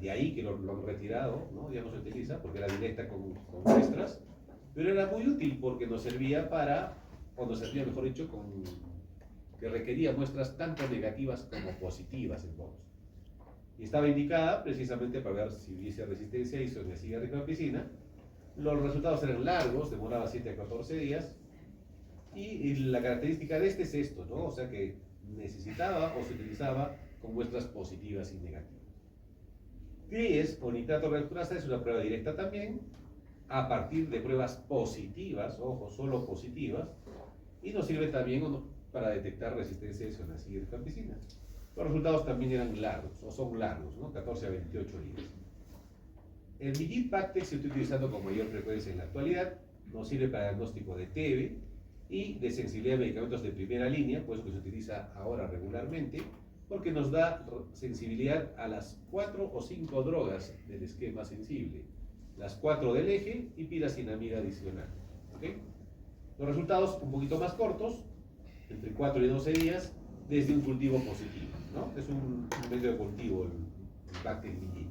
Speaker 1: de ahí que lo han retirado, ¿no? Ya no se utiliza porque era directa con muestras, pero era muy útil porque nos servía mejor dicho, que requería muestras tanto negativas como positivas en todos. Y estaba indicada precisamente para ver si hubiese resistencia a isoniazida y rifampicina. Los resultados eran largos, demoraba 7 a 14 días, y la característica de este es esto, ¿no? O sea que necesitaba o se utilizaba con muestras positivas y negativas. DIES o nitrato reacturasa es una prueba directa también, a partir de pruebas positivas, ojo, solo positivas, y nos sirve también para detectar resistencia a isoniazida y rifampicina. Los resultados también eran largos, o son largos, ¿no? 14 a 28 días. El MIGIP-PACTEC se está utilizando con mayor frecuencia en la actualidad, nos sirve para diagnóstico de TB y de sensibilidad a medicamentos de primera línea, pues que se utiliza ahora regularmente, porque nos da sensibilidad a las 4 o 5 drogas del esquema sensible, las 4 del eje y piracinamida adicional. ¿Okay? Los resultados un poquito más cortos, entre 4 y 12 días, desde un cultivo positivo, ¿no? Es un medio de cultivo el Bacter MIGIP.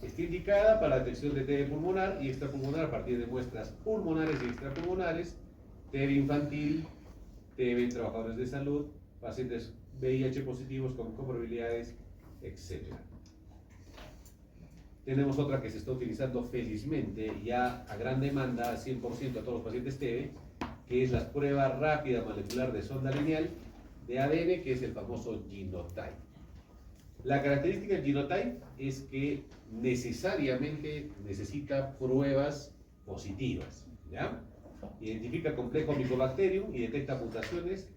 Speaker 1: Está indicada para la detección de TB pulmonar y extrapulmonar a partir de muestras pulmonares y extrapulmonares, TB infantil, TB en trabajadores de salud, pacientes VIH positivos con comorbilidades, etc. Tenemos otra que se está utilizando felizmente ya a gran demanda, al 100% a todos los pacientes TB, que es la prueba rápida molecular de sonda lineal de ADN, que es el famoso genotype. La característica del genotype es que necesariamente necesita pruebas positivas, ¿ya? Identifica complejo Mycobacterium y detecta mutaciones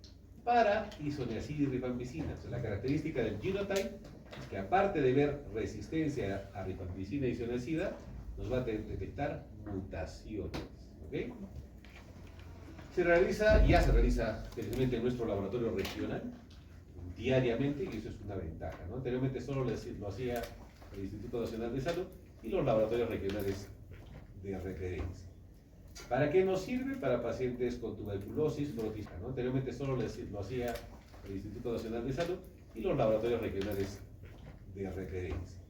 Speaker 1: para isoniazida y rifampicina. O sea, la característica del genotype es que aparte de ver resistencia a rifampicina y isoniazida, nos va a detectar mutaciones, ¿ok? Ya se realiza felizmente en nuestro laboratorio regional, diariamente, y eso es una ventaja, ¿no? Anteriormente solo lo hacía el Instituto Nacional de Salud y los laboratorios regionales de referencia. ¿Para qué nos sirve? Para pacientes con tuberculosis crónica, ¿no? Anteriormente solo lo hacía el Instituto Nacional de Salud y los laboratorios regionales de referencia.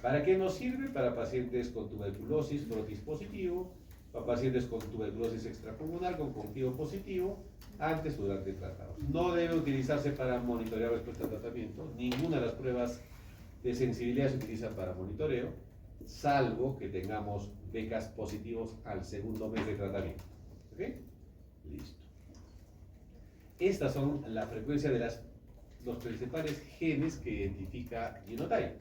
Speaker 1: ¿Para qué nos sirve? Para pacientes con tuberculosis, brotis positivo, para pacientes con tuberculosis extrapulmonar con cultivo positivo antes o durante el tratado. No debe utilizarse para monitorear respuesta al tratamiento. Ninguna de las pruebas de sensibilidad se utiliza para monitoreo, salvo que tengamos becas positivos al segundo mes de tratamiento. ¿Ok? Listo. Estas son la frecuencia de los principales genes que identifica genotype.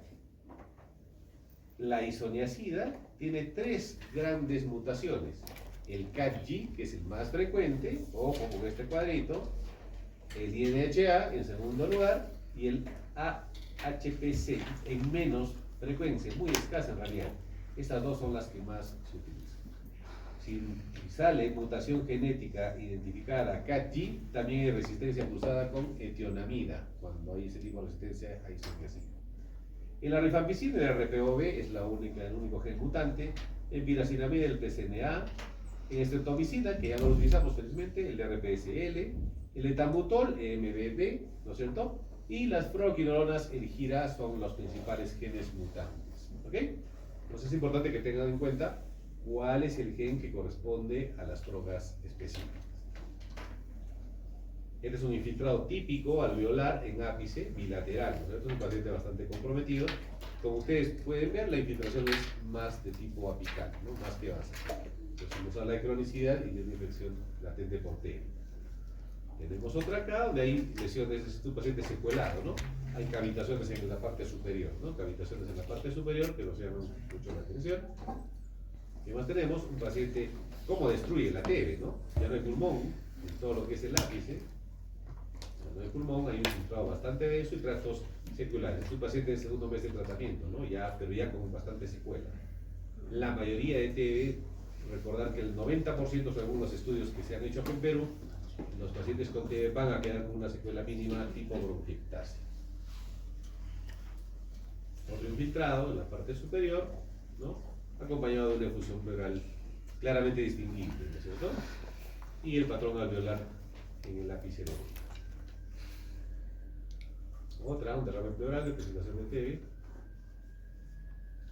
Speaker 1: La isoniazida tiene 3 grandes mutaciones. El CAG, que es el más frecuente, ojo con este cuadrito, el INHA en segundo lugar y el AHPC en menos frecuencia, muy escasa en realidad. Estas dos son las que más se utilizan. Si sale mutación genética identificada CAG, también hay resistencia cruzada con etionamida, cuando hay ese tipo de resistencia a isoniazida. En la rifampicina, el RPOB es el único gen mutante. En piracinamida, el PCNA. En estreptomicina, que ya lo utilizamos felizmente, el RPSL. El etambutol, MBB, ¿no es cierto? Y las proquinolonas, el GIRA, son los principales genes mutantes. ¿Ok? Entonces es importante que tengan en cuenta cuál es el gen que corresponde a las drogas específicas. Este es un infiltrado típico alveolar en ápice bilateral. ¿No? Este es un paciente bastante comprometido. Como ustedes pueden ver, la infiltración es más de tipo apical, ¿no? Más que basal. Entonces vamos a la cronicidad y de una infección latente por TEM. Tenemos otra acá donde hay lesiones, es un paciente secuelado, ¿no? Hay cavitaciones en la parte superior, ¿no? Cavitaciones en la parte superior que nos llaman mucho la atención. ¿Qué más tenemos? Un paciente, ¿cómo destruye la TB, ¿no? Ya no hay pulmón en todo lo que es el ápice. En el pulmón hay un infiltrado bastante denso y tractos seculares. Es un paciente de segundo mes de tratamiento, ¿no? Pero ya con bastante secuela. La mayoría de TB, recordar que el 90% según los estudios que se han hecho aquí en Perú, los pacientes con TB van a quedar con una secuela mínima tipo bronquiectasia. Otro infiltrado en la parte superior, ¿no? Acompañado de una efusión pleural claramente distinguible, ¿no es cierto? Y el patrón alveolar en el ápice de un derrame pleural de presentación de TB.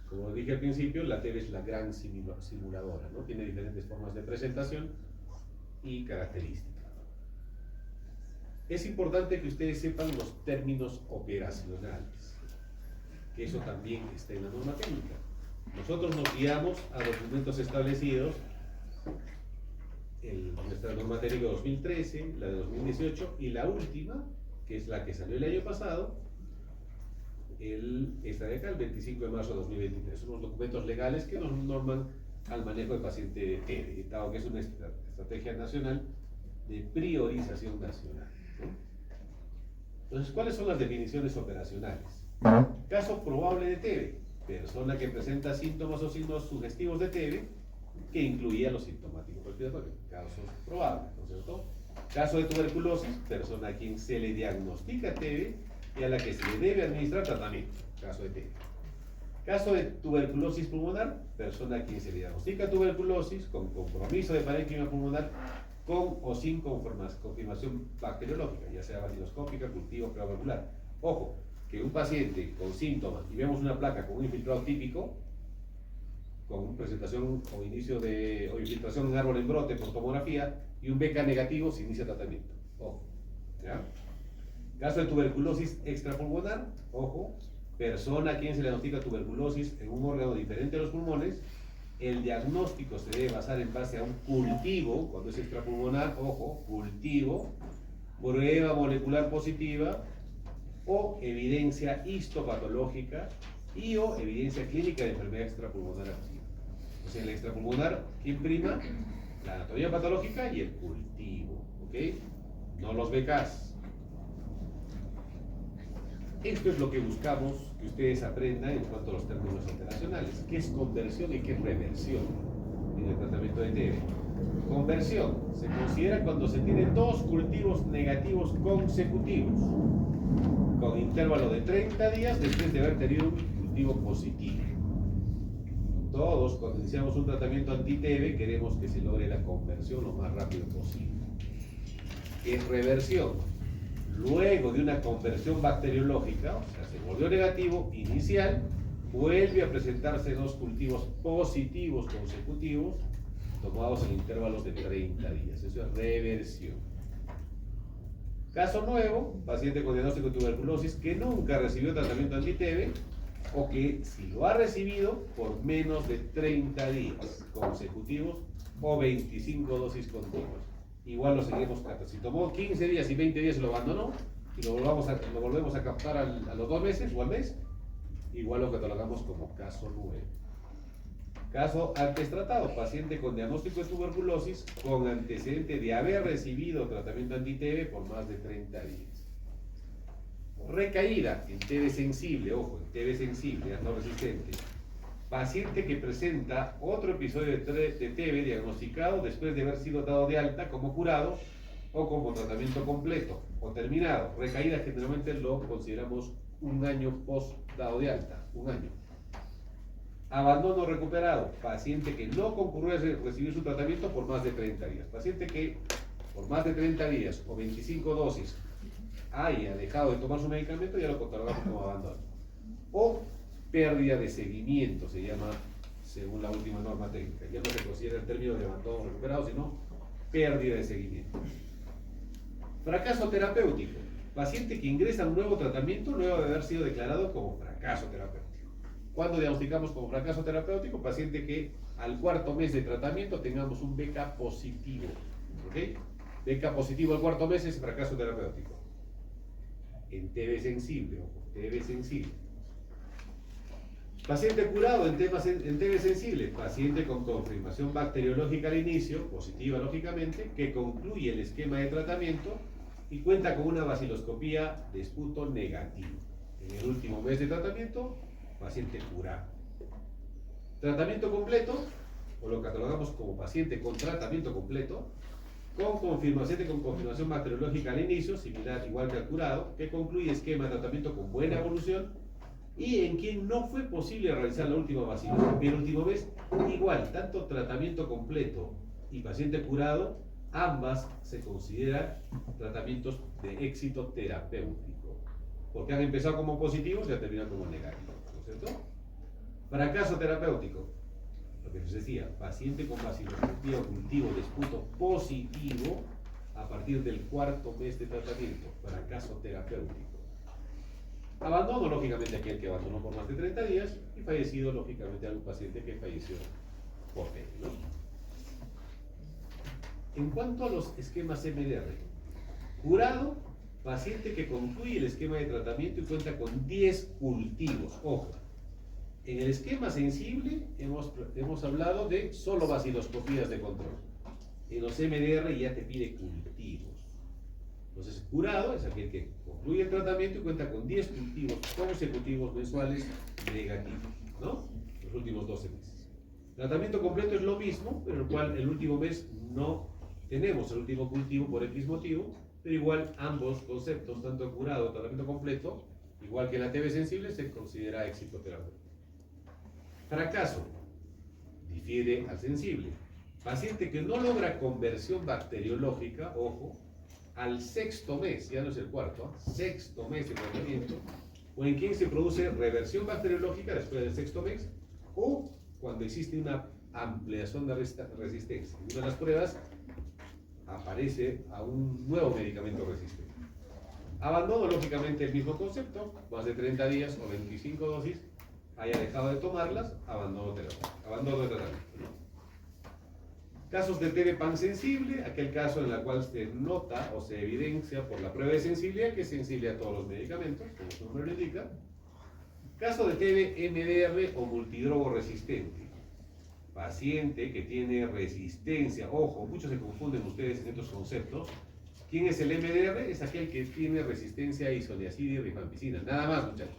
Speaker 1: Como dije al principio, la TB es la gran simuladora, ¿no? Tiene diferentes formas de presentación y características. Es importante que ustedes sepan los términos operacionales, que eso también está en la norma técnica. Nosotros nos guiamos a documentos establecidos, nuestra norma técnica de 2013, la de 2018 y la última, que es la que salió el año pasado, esta de acá, el 25 de marzo de 2023. Son los documentos legales que nos norman al manejo del paciente TB, dado que es una estrategia nacional de priorización nacional, ¿no? Entonces, ¿cuáles son las definiciones operacionales? Caso probable de TB, persona que presenta síntomas o signos sugestivos de TB, que incluía los sintomáticos respiratorios. Casos probables, ¿no es cierto? Caso de tuberculosis, persona a quien se le diagnostica TB y a la que se le debe administrar tratamiento. Caso de TB. Caso de tuberculosis pulmonar, persona a quien se le diagnostica tuberculosis con compromiso de parénquima pulmonar con o sin confirmación bacteriológica, ya sea vaciloscópica, cultivo, prevalvular. Ojo, que un paciente con síntomas y vemos una placa con un infiltrado típico, con presentación o inicio de o infiltración en árbol en brote por tomografía y un BK negativo, se inicia tratamiento. Ojo, ¿ya? Caso de tuberculosis extrapulmonar, ojo, persona a quien se le diagnostica tuberculosis en un órgano diferente de los pulmones, el diagnóstico se debe basar en base a un cultivo, cuando es extrapulmonar, ojo, cultivo, prueba molecular positiva o evidencia histopatológica y o evidencia clínica de enfermedad extrapulmonar activa. Entonces, en la extrapulmonar, ¿quién prima? La anatomía patológica y el cultivo, ¿ok? No los BKs. Esto es lo que buscamos que ustedes aprendan en cuanto a los términos operacionales. ¿Qué es conversión y qué es reversión en el tratamiento de TB? Conversión se considera cuando se tienen dos cultivos negativos consecutivos, con intervalo de 30 días después de haber tenido un cultivo positivo. Todos, cuando iniciamos un tratamiento anti-TB, queremos que se logre la conversión lo más rápido posible. ¿Qué es reversión? Luego de una conversión bacteriológica, o sea, se volvió negativo inicial, vuelve a presentarse dos cultivos positivos consecutivos tomados en intervalos de 30 días. Eso es reversión. Caso nuevo, paciente con diagnóstico de tuberculosis que nunca recibió tratamiento anti-TB o que si lo ha recibido por menos de 30 días consecutivos o 25 dosis continuas. Igual lo seguimos tratando. Si tomó 15 días y 20 días y lo abandonó y lo volvemos a captar a los 2 meses o al mes, igual lo catalogamos como caso nuevo. Caso antes tratado, paciente con diagnóstico de tuberculosis con antecedente de haber recibido tratamiento anti-TB por más de 30 días. Recaída en TB sensible, ojo, en TB sensible, no resistente. Paciente que presenta otro episodio de TB diagnosticado después de haber sido dado de alta como curado o como tratamiento completo o terminado. Recaída generalmente lo consideramos un año post dado de alta, un año. Abandono recuperado, paciente que no concurrió a recibir su tratamiento por más de 30 días. Paciente que por más de 30 días o 25 dosis haya dejado de tomar su medicamento, ya lo catalogamos como abandono. O pérdida de seguimiento, se llama según la última norma técnica. Ya no se considera el término de abandono recuperado, sino pérdida de seguimiento. Fracaso terapéutico, paciente que ingresa a un nuevo tratamiento luego de haber sido declarado como fracaso terapéutico. ¿Cuándo diagnosticamos como fracaso terapéutico? Paciente que al 4.º mes de tratamiento tengamos un BK positivo. ¿Ok? BK positivo al 4.º mes es fracaso terapéutico. En TB sensible, ojo, TB sensible. Paciente curado en TB sensible, paciente con confirmación bacteriológica al inicio, positiva lógicamente, que concluye el esquema de tratamiento y cuenta con una baciloscopía de esputo negativo. En el último mes de tratamiento, paciente curado. Tratamiento completo, o lo catalogamos como paciente con tratamiento completo, con confirmación bacteriológica al inicio, similar igual que al curado, que concluye esquema de tratamiento con buena evolución, y en quien no fue posible realizar la última baciloscopía el último mes, igual, tanto tratamiento completo y paciente curado, ambas se consideran tratamientos de éxito terapéutico, porque han empezado como positivos y han terminado como negativos. ¿Cierto? Fracaso terapéutico, lo que les decía, paciente con baciloscopía o cultivo de esputo positivo a partir del 4.º mes de tratamiento, fracaso terapéutico. Abandono, lógicamente, aquel que abandonó por más de 30 días y fallecido, lógicamente, algún paciente que falleció por TB, ¿no? En cuanto a los esquemas MDR, curado, paciente que concluye el esquema de tratamiento y cuenta con 10 cultivos. Ojo, en el esquema sensible hemos hablado de solo baciloscopías de control. En los MDR ya te pide cultivos. Entonces, curado es aquel que concluye el tratamiento y cuenta con 10 cultivos consecutivos mensuales negativos, ¿no? Los últimos 12 meses. Tratamiento completo es lo mismo, pero el cual el último mes no tenemos el último cultivo por X motivo, pero igual ambos conceptos, tanto curado, tratamiento completo, igual que la TB sensible, se considera éxito terapéutico. Fracaso, difiere al sensible. Paciente que no logra conversión bacteriológica, ojo, al 6.º mes, ya no es el 4.º, 6.º mes de tratamiento, o en quien se produce reversión bacteriológica después del 6.º mes, o cuando existe una ampliación de resistencia. En una de las pruebas aparece a un nuevo medicamento resistente. Abandono, lógicamente, el mismo concepto, más de 30 días o 25 dosis, haya dejado de tomarlas, abandono de tratamiento. Casos de TB pansensible, aquel caso en el cual se nota o se evidencia por la prueba de sensibilidad que es sensible a todos los medicamentos, como su nombre lo indica. Caso de TB MDR o multidrogo resistente. Paciente que tiene resistencia, ojo, muchos se confunden ustedes en estos conceptos. ¿Quién es el MDR? Es aquel que tiene resistencia a isoniazida y rifampicina. Nada más, muchachos.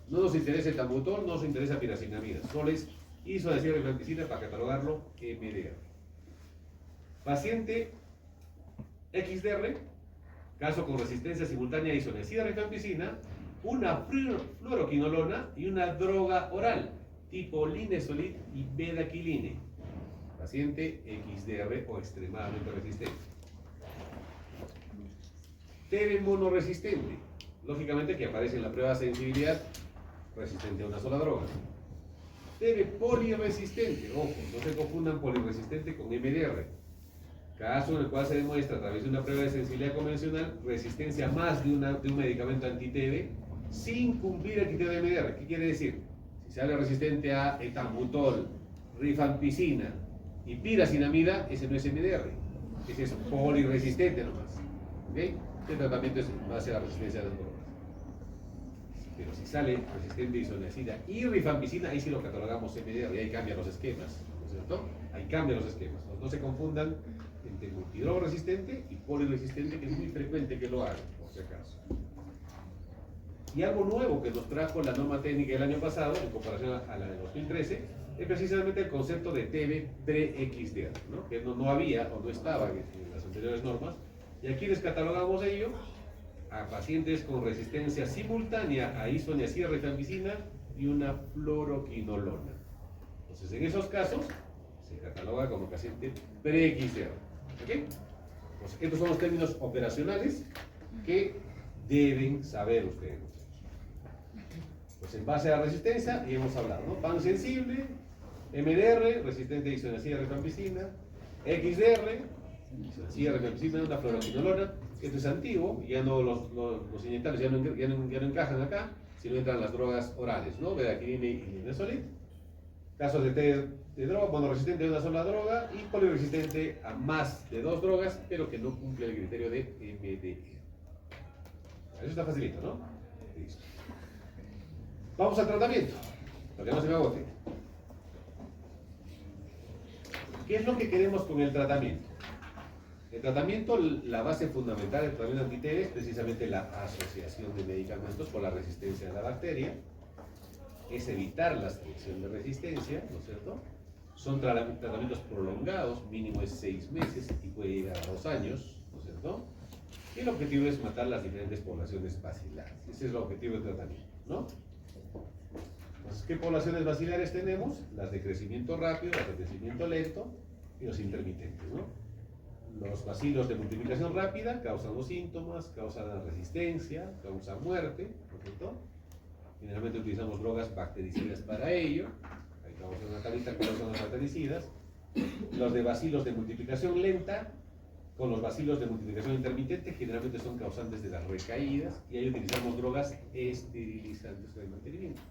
Speaker 1: No nos interesa el tambutol, no nos interesa piracinamida. Solo es isoniazida y rifampicina para catalogarlo MDR. Paciente XDR, caso con resistencia simultánea a isoniazida y rifampicina, una fluoroquinolona y una droga oral tipo linezolid y bedaquiline. Paciente XDR o extremadamente resistente. TB monoresistente, lógicamente que aparece en la prueba de sensibilidad resistente a una sola droga. TB poliresistente. Ojo, no se confundan poliresistente con MDR. Caso en el cual se demuestra a través de una prueba de sensibilidad convencional resistencia a más de un medicamento anti-TB sin cumplir el criterio de MDR. ¿Qué quiere decir? Si se habla resistente a etambutol, rifampicina y piracinamida, ese no es MDR. Ese es poliresistente nomás. ¿Okay? Este tratamiento es en base a la resistencia de las drogas. Pero si sale resistente a isoniazida y rifampicina, ahí sí lo catalogamos MDR y ahí cambian los esquemas, ¿no es cierto? Ahí cambian los esquemas. No se confundan entre multidroga resistente y poliresistente, que es muy frecuente que lo hagan, por si acaso. Y algo nuevo que nos trajo la norma técnica el año pasado, en comparación a la de 2013, es precisamente el concepto de TB pre-XDR, ¿no? Que no había o no estaba en las anteriores normas. Y aquí les catalogamos ello a pacientes con resistencia simultánea a isoniazida, rifampicina y una fluoroquinolona. Entonces, en esos casos, se cataloga como paciente pre-XDR. ¿Okay? Pues estos son los términos operacionales que deben saber ustedes. Pues en base a la resistencia, y hemos hablado, ¿no? PAN sensible, MDR, resistente a isoniazida, rifampicina, XDR, isoniazida, rifampicina, una fluoroquinolona. Esto es antiguo, ya no los inyectables ya no encajan acá, sino entran las drogas orales, ¿no? Bedaquilina y linezolid. Casos de droga, monoresistente a una sola droga y poliresistente a más de 2 drogas, pero que no cumple el criterio de MDR. Eso está facilito, ¿no? Listo. Vamos al tratamiento, para que no se me agote. ¿Qué es lo que queremos con el tratamiento? El tratamiento, la base fundamental del tratamiento anti-TB es precisamente la asociación de medicamentos por la resistencia de la bacteria. Es evitar la selección de resistencia, ¿no es cierto? Son tratamientos prolongados, mínimo es 6 meses y puede llegar a 2 años, ¿no es cierto? Y el objetivo es matar las diferentes poblaciones bacilares. Ese es el objetivo del tratamiento, ¿no? Entonces, ¿qué poblaciones bacilares tenemos? Las de crecimiento rápido, las de crecimiento lento y los intermitentes, ¿no? Los bacilos de multiplicación rápida causan los síntomas, causan la resistencia, causan muerte, ¿no es cierto? Generalmente utilizamos drogas bactericidas para ello. Ahí vamos a una tablita que son las bactericidas. Los de bacilos de multiplicación lenta con los bacilos de multiplicación intermitente generalmente son causantes de las recaídas y ahí utilizamos drogas esterilizantes de mantenimiento.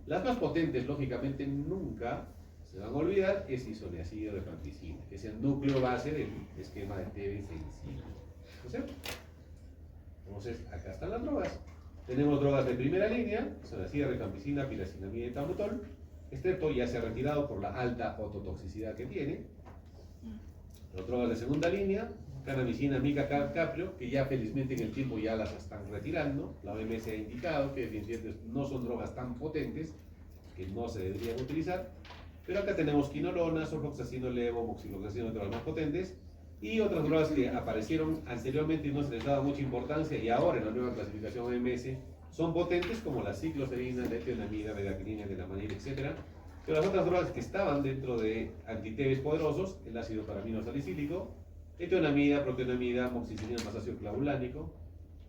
Speaker 1: Las más potentes, lógicamente, nunca se van a olvidar, es isoniazida de rifampicina, que es el núcleo base del esquema de TB sensible. ¿No es cierto? Entonces, acá están las drogas. Tenemos drogas de primera línea, isoniazida, rifampicina, piracinamida y etambutol. Estrepto ya se ha retirado por la alta ototoxicidad que tiene. Las drogas de segunda línea, canamicina, mica, caprio, que ya felizmente en el tiempo ya las están retirando. La OMS ha indicado que definitivamente no son drogas tan potentes que no se deberían utilizar. Pero acá tenemos quinolona, sulfoxacino, levo, moxifloxacino, entre las más potentes. Y otras drogas que aparecieron anteriormente y no se les daba mucha importancia y ahora en la nueva clasificación OMS son potentes como la cicloserina, la etionamida, bedaquilina, delamanina, etc. Pero las otras drogas que estaban dentro de anti-TBs poderosos, el ácido paramino salicílico, etionamida, proteonamida, moxicilina más ácido clavulánico,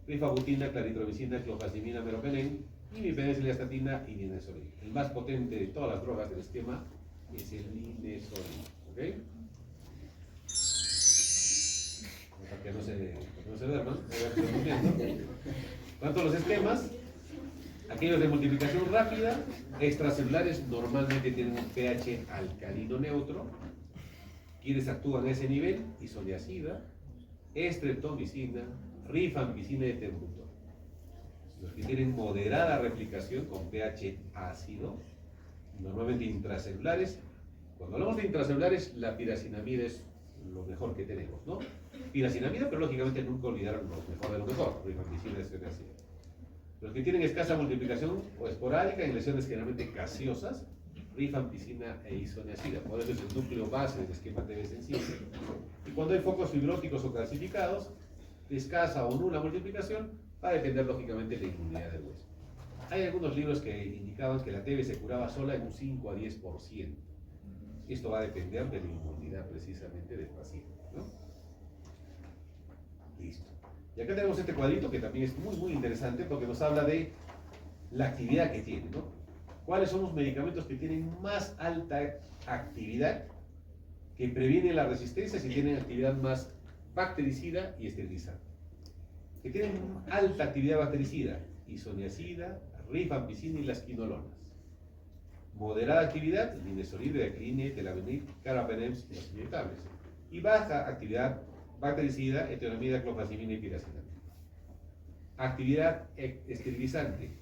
Speaker 1: rifabutina, claritromicina, clofazimina, meropenem, imipenicilestatina y linezolid. El más potente de todas las drogas del esquema es el linezolid. ¿Okay? Para que no se duerman, ¿cuánto los esquemas? Aquellos de multiplicación rápida, extracelulares, normalmente tienen un pH alcalino neutro. Quienes actúan a ese nivel, isoniazida, estreptomicina, rifampicina y etembutol. Los que tienen moderada replicación con pH ácido, normalmente intracelulares. Cuando hablamos de intracelulares, la piracinamida es lo mejor que tenemos, ¿no? Piracinamida, pero lógicamente nunca olvidaron lo mejor de lo mejor, rifampicina y estreptomicina. Los que tienen escasa multiplicación o esporádica en lesiones generalmente gaseosas, rifampicina e isoniazida. Por eso es el núcleo base del esquema TB sensible. Y cuando hay focos fibróticos o calcificados, de escasa o nula multiplicación, va a depender lógicamente de la inmunidad del hueso. Hay algunos libros que indicaban que la TB se curaba sola en un 5 a 10%. Esto va a depender de la inmunidad precisamente del paciente, ¿no? Listo. Y acá tenemos este cuadrito que también es muy interesante porque nos habla de la actividad que tiene, ¿no? ¿Cuáles son los medicamentos que tienen más alta actividad, que previenen la resistencia y tienen actividad más bactericida y esterilizante? Que tienen alta actividad bactericida: isoniazida, rifampicina y las quinolonas. Moderada actividad: linezolid, beaclina, telabenil, carbapenems y los inyectables. Y baja actividad bactericida: eteonamida, clofazimina y piracinamida. Actividad esterilizante: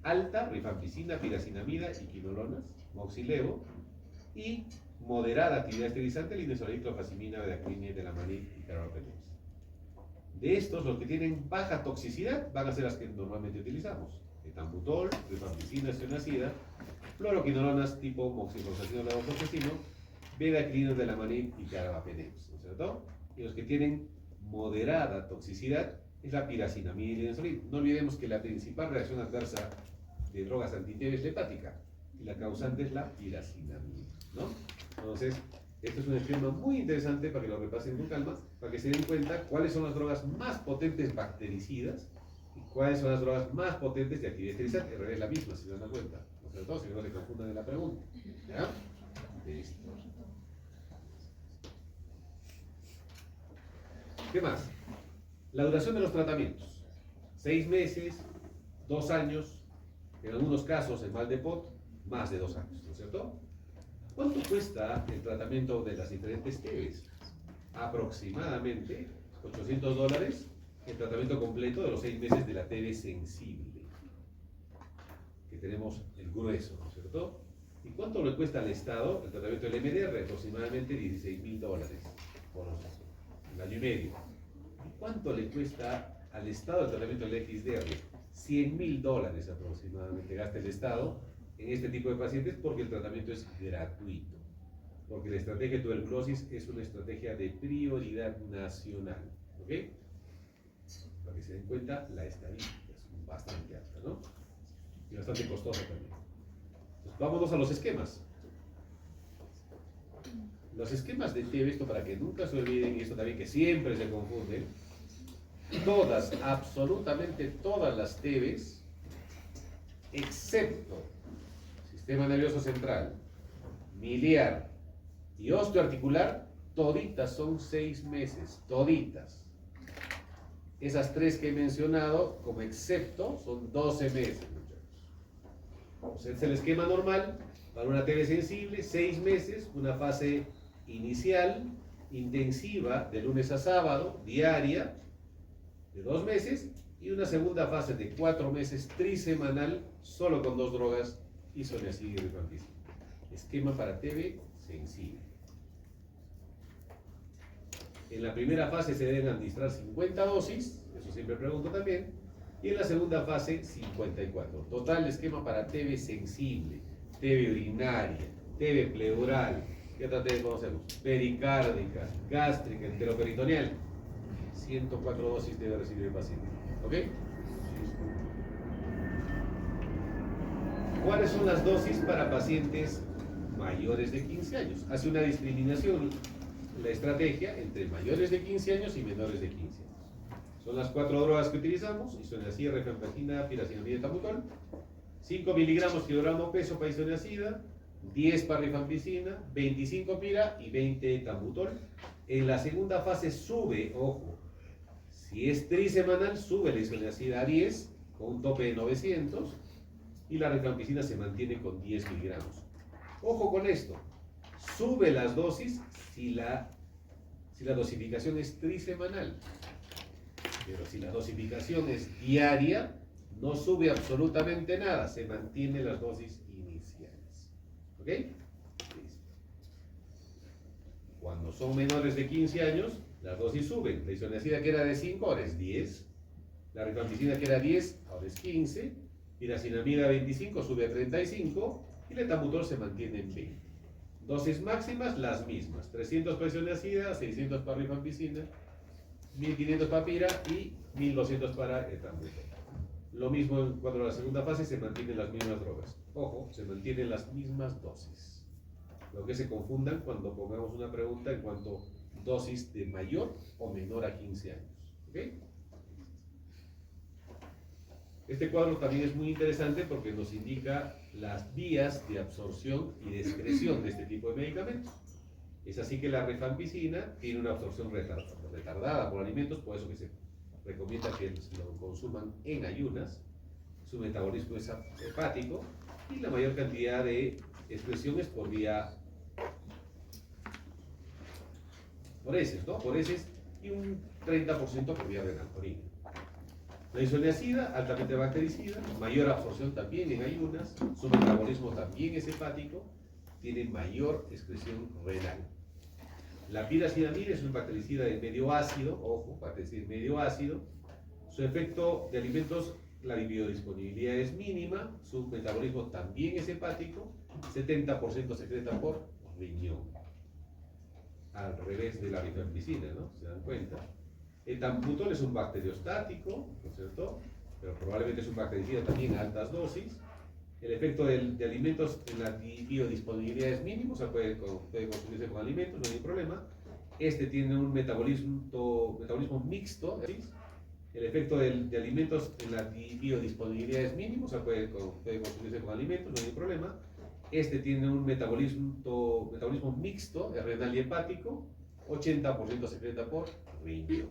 Speaker 1: alta: rifampicina, piracinamida y quinolonas, moxilevo. Y moderada actividad esterilizante: linezolid, clofazimina, beaclina, telabenil y carbapenems. De estos, los que tienen baja toxicidad van a ser las que normalmente utilizamos: etambutol, rifampicina, isoniazida, fluoroquinolonas tipo moxifloxacino, levofloxacino, bedaquilina, telamanid y carbapenems, ¿no es cierto? Y los que tienen moderada toxicidad es la piracinamida y linezolid. No olvidemos que la principal reacción adversa de drogas anti-TB es la hepática y la causante es la piracinamida, ¿no? Entonces, esto es un esquema muy interesante para que lo repasen con calma, para que se den cuenta cuáles son las drogas más potentes bactericidas y cuáles son las drogas más potentes de actividad esterilizante. En realidad es la misma, si se dan cuenta, ¿no es cierto? Si no se confundan en la pregunta. ¿Ya? Listo. ¿Qué más? La duración de los tratamientos: 6 meses, 2 años, en algunos casos, en mal de pot, más de 2 años, ¿no es cierto? ¿Cuánto cuesta el tratamiento de las diferentes TBs? Aproximadamente $800 el tratamiento completo de los 6 meses de la TB sensible, que tenemos el grueso, ¿no es cierto? ¿Y cuánto le cuesta al Estado el tratamiento del MDR? Aproximadamente $16.000 por un año y medio. ¿Y cuánto le cuesta al Estado el tratamiento del XDR? $100.000 aproximadamente gasta el Estado en este tipo de pacientes, porque el tratamiento es gratuito, porque la estrategia de tuberculosis es una estrategia de prioridad nacional, ¿ok? Para que se den cuenta, la estadística es bastante alta, ¿no? Y bastante costosa también. Entonces, vámonos a los esquemas. Los esquemas de TB, esto para que nunca se olviden, y esto también que siempre se confunden: todas, absolutamente todas las TBs, excepto sistema nervioso central, miliar y osteoarticular, toditas son 6 meses, toditas. Esas 3 que he mencionado como excepto son 12 meses, muchachos. Ese es el esquema normal para una TB sensible: 6 meses, una fase inicial, intensiva, de lunes a sábado, diaria, de 2 meses, y una segunda fase de 4 meses, trisemanal, solo con 2 drogas, isoniazida y rifampicina. Esquema para TB sensible. En la primera fase se deben administrar 50 dosis, eso siempre pregunto también, y en la segunda fase 54. Total esquema para TB sensible, TB urinaria, TB pleural. ¿Qué otra TB conocemos? Pericárdica, gástrica, enteroperitoneal. 104 dosis debe recibir el paciente. ¿Ok? ¿Cuáles son las dosis para pacientes mayores de 15 años? Hace una discriminación la estrategia entre mayores de 15 años y menores de 15 años. Son las 4 drogas que utilizamos: isoniazida, rifampicina, piracinamida y etambutol. 5 miligramos kilogramo peso para isoniazida, 10 para rifampicina, 25 pira y 20 etambutol. En la segunda fase sube, ojo, si es trisemanal, sube la isoniazida a 10 con un tope de 900 y la rifampicina se mantiene con 10 miligramos. Ojo con esto, sube las dosis si la dosificación es trisemanal, pero si la dosificación es diaria, no sube absolutamente nada, se mantienen las dosis iniciales. ¿Ok? Listo. Cuando son menores de 15 años, las dosis suben. La isoniazida, que era de 5, ahora es 10. La rifampicina, que era 10, ahora es 15. Y la cinamida 25 sube a 35. Y el etambutol se mantiene en 20. Dosis máximas las mismas: 300 para isoniazida, 600 para rifampicina, 1500 para pira y 1200 para etambutol. Lo mismo en cuanto a la segunda fase, se mantienen las mismas drogas. Ojo, se mantienen las mismas dosis. Lo que se confundan cuando pongamos una pregunta en cuanto a dosis de mayor o menor a 15 años. ¿Ok? Este cuadro también es muy interesante porque nos indica las vías de absorción y de excreción de este tipo de medicamentos. Es así que la rifampicina tiene una absorción retardada por alimentos, por eso que se recomienda que lo consuman en ayunas. Su metabolismo es hepático y la mayor cantidad de excreción es por vía por heces, ¿no? Por heces y un 30% por vía renal, orina. La isoniazida, altamente bactericida, mayor absorción también en ayunas, su metabolismo también es hepático, tiene mayor excreción renal. La piracinamida es un bactericida de medio ácido, ojo, bactericida de medio ácido, su efecto de alimentos, la biodisponibilidad es mínima, su metabolismo también es hepático, 70% secreta por riñón. Al revés de la rifampicina, ¿no? ¿Se dan cuenta? El tambutol es un bacteriostático, ¿no es cierto? Pero probablemente es un bactericida también a altas dosis. El efecto de alimentos en la biodisponibilidad es mínimo, o sea, puede consumirse con alimentos, no hay problema. Este tiene un metabolismo mixto, ¿sí? El efecto de alimentos en la biodisponibilidad es mínimo, o sea, puede consumirse con alimentos, no hay problema. Este tiene un metabolismo mixto, renal y hepático, 80% secreta por riñón.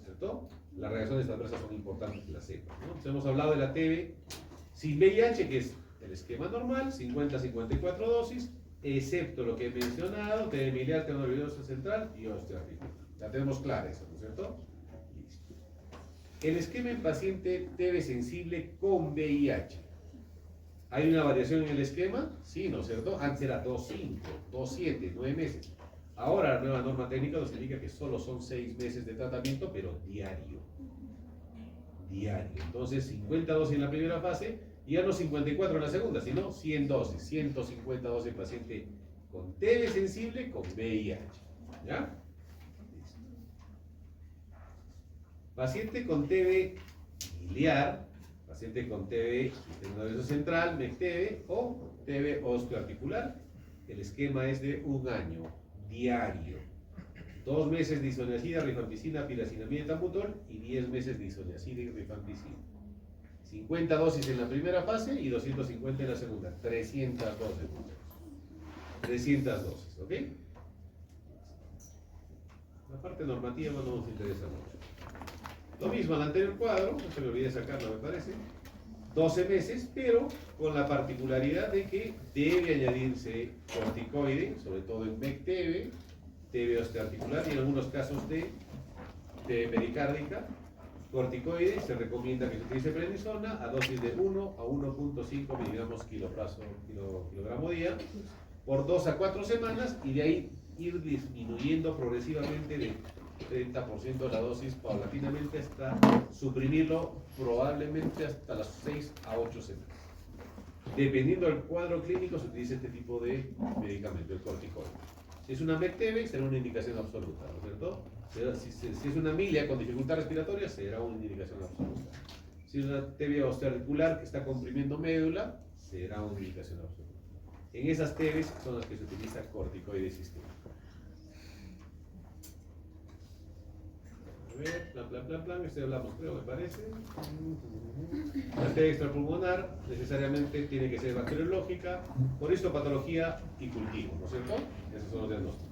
Speaker 1: ¿Cierto? Las reacciones adversas son importantes que las sepan, ¿no? Entonces hemos hablado de la TB sin VIH, que es el esquema normal, 50-54 dosis, excepto lo que he mencionado, TB miliar, tenoviriosa central y osteoartritis. La tenemos clara eso, ¿no es cierto? Listo. El esquema en paciente TB sensible con VIH. ¿Hay una variación en el esquema? Sí, ¿no es cierto? Antes era 2.5, 2.7, 9 meses. Ahora la nueva norma técnica nos indica que solo son 6 meses de tratamiento, pero diario. Diario. Entonces, 50 dosis en la primera fase y ya no 54 en la segunda, sino 100 dosis, 150 dosis en paciente con TB sensible con VIH. ¿Ya? Listo. Paciente con TB biliar, paciente con TB sistema nervioso central, MEC-TB o TB osteoarticular. El esquema es de 1 año, diario. 2 meses de isoniazida, rifampicina, piracinamida y tambutol y 10 meses de isoniazida y rifampicina. 50 dosis en la primera fase y 250 en la segunda. 300 dosis. 300 dosis, ¿ok? La parte normativa no nos interesa mucho. Lo mismo al anterior cuadro, no se me olvide sacarlo, me parece. 12 meses, pero con la particularidad de que debe añadirse corticoide, sobre todo en MEC-TB, TB osteoarticular y en algunos casos de pericárdica. Corticoide se recomienda que se utilice prednisona a dosis de 1 a 1.5 miligramos kilogramo día por 2 a 4 semanas y de ahí ir disminuyendo progresivamente de 30% la dosis paulatinamente hasta suprimirlo probablemente hasta las 6 a 8 semanas. Dependiendo del cuadro clínico se utiliza este tipo de medicamento, el corticoide. Si es una MEC-TB será una indicación absoluta, ¿no es cierto? Si es una milia con dificultad respiratoria será una indicación absoluta. Si es una TB osteoarticular que está comprimiendo médula será una indicación absoluta. En esas TBs son las que se utiliza corticoide sistémico. A ver, plan, este hablamos, creo, me parece. La TB extrapulmonar necesariamente tiene que ser bacteriológica, por histopatología y cultivo, ¿no es cierto? Esos son los diagnósticos.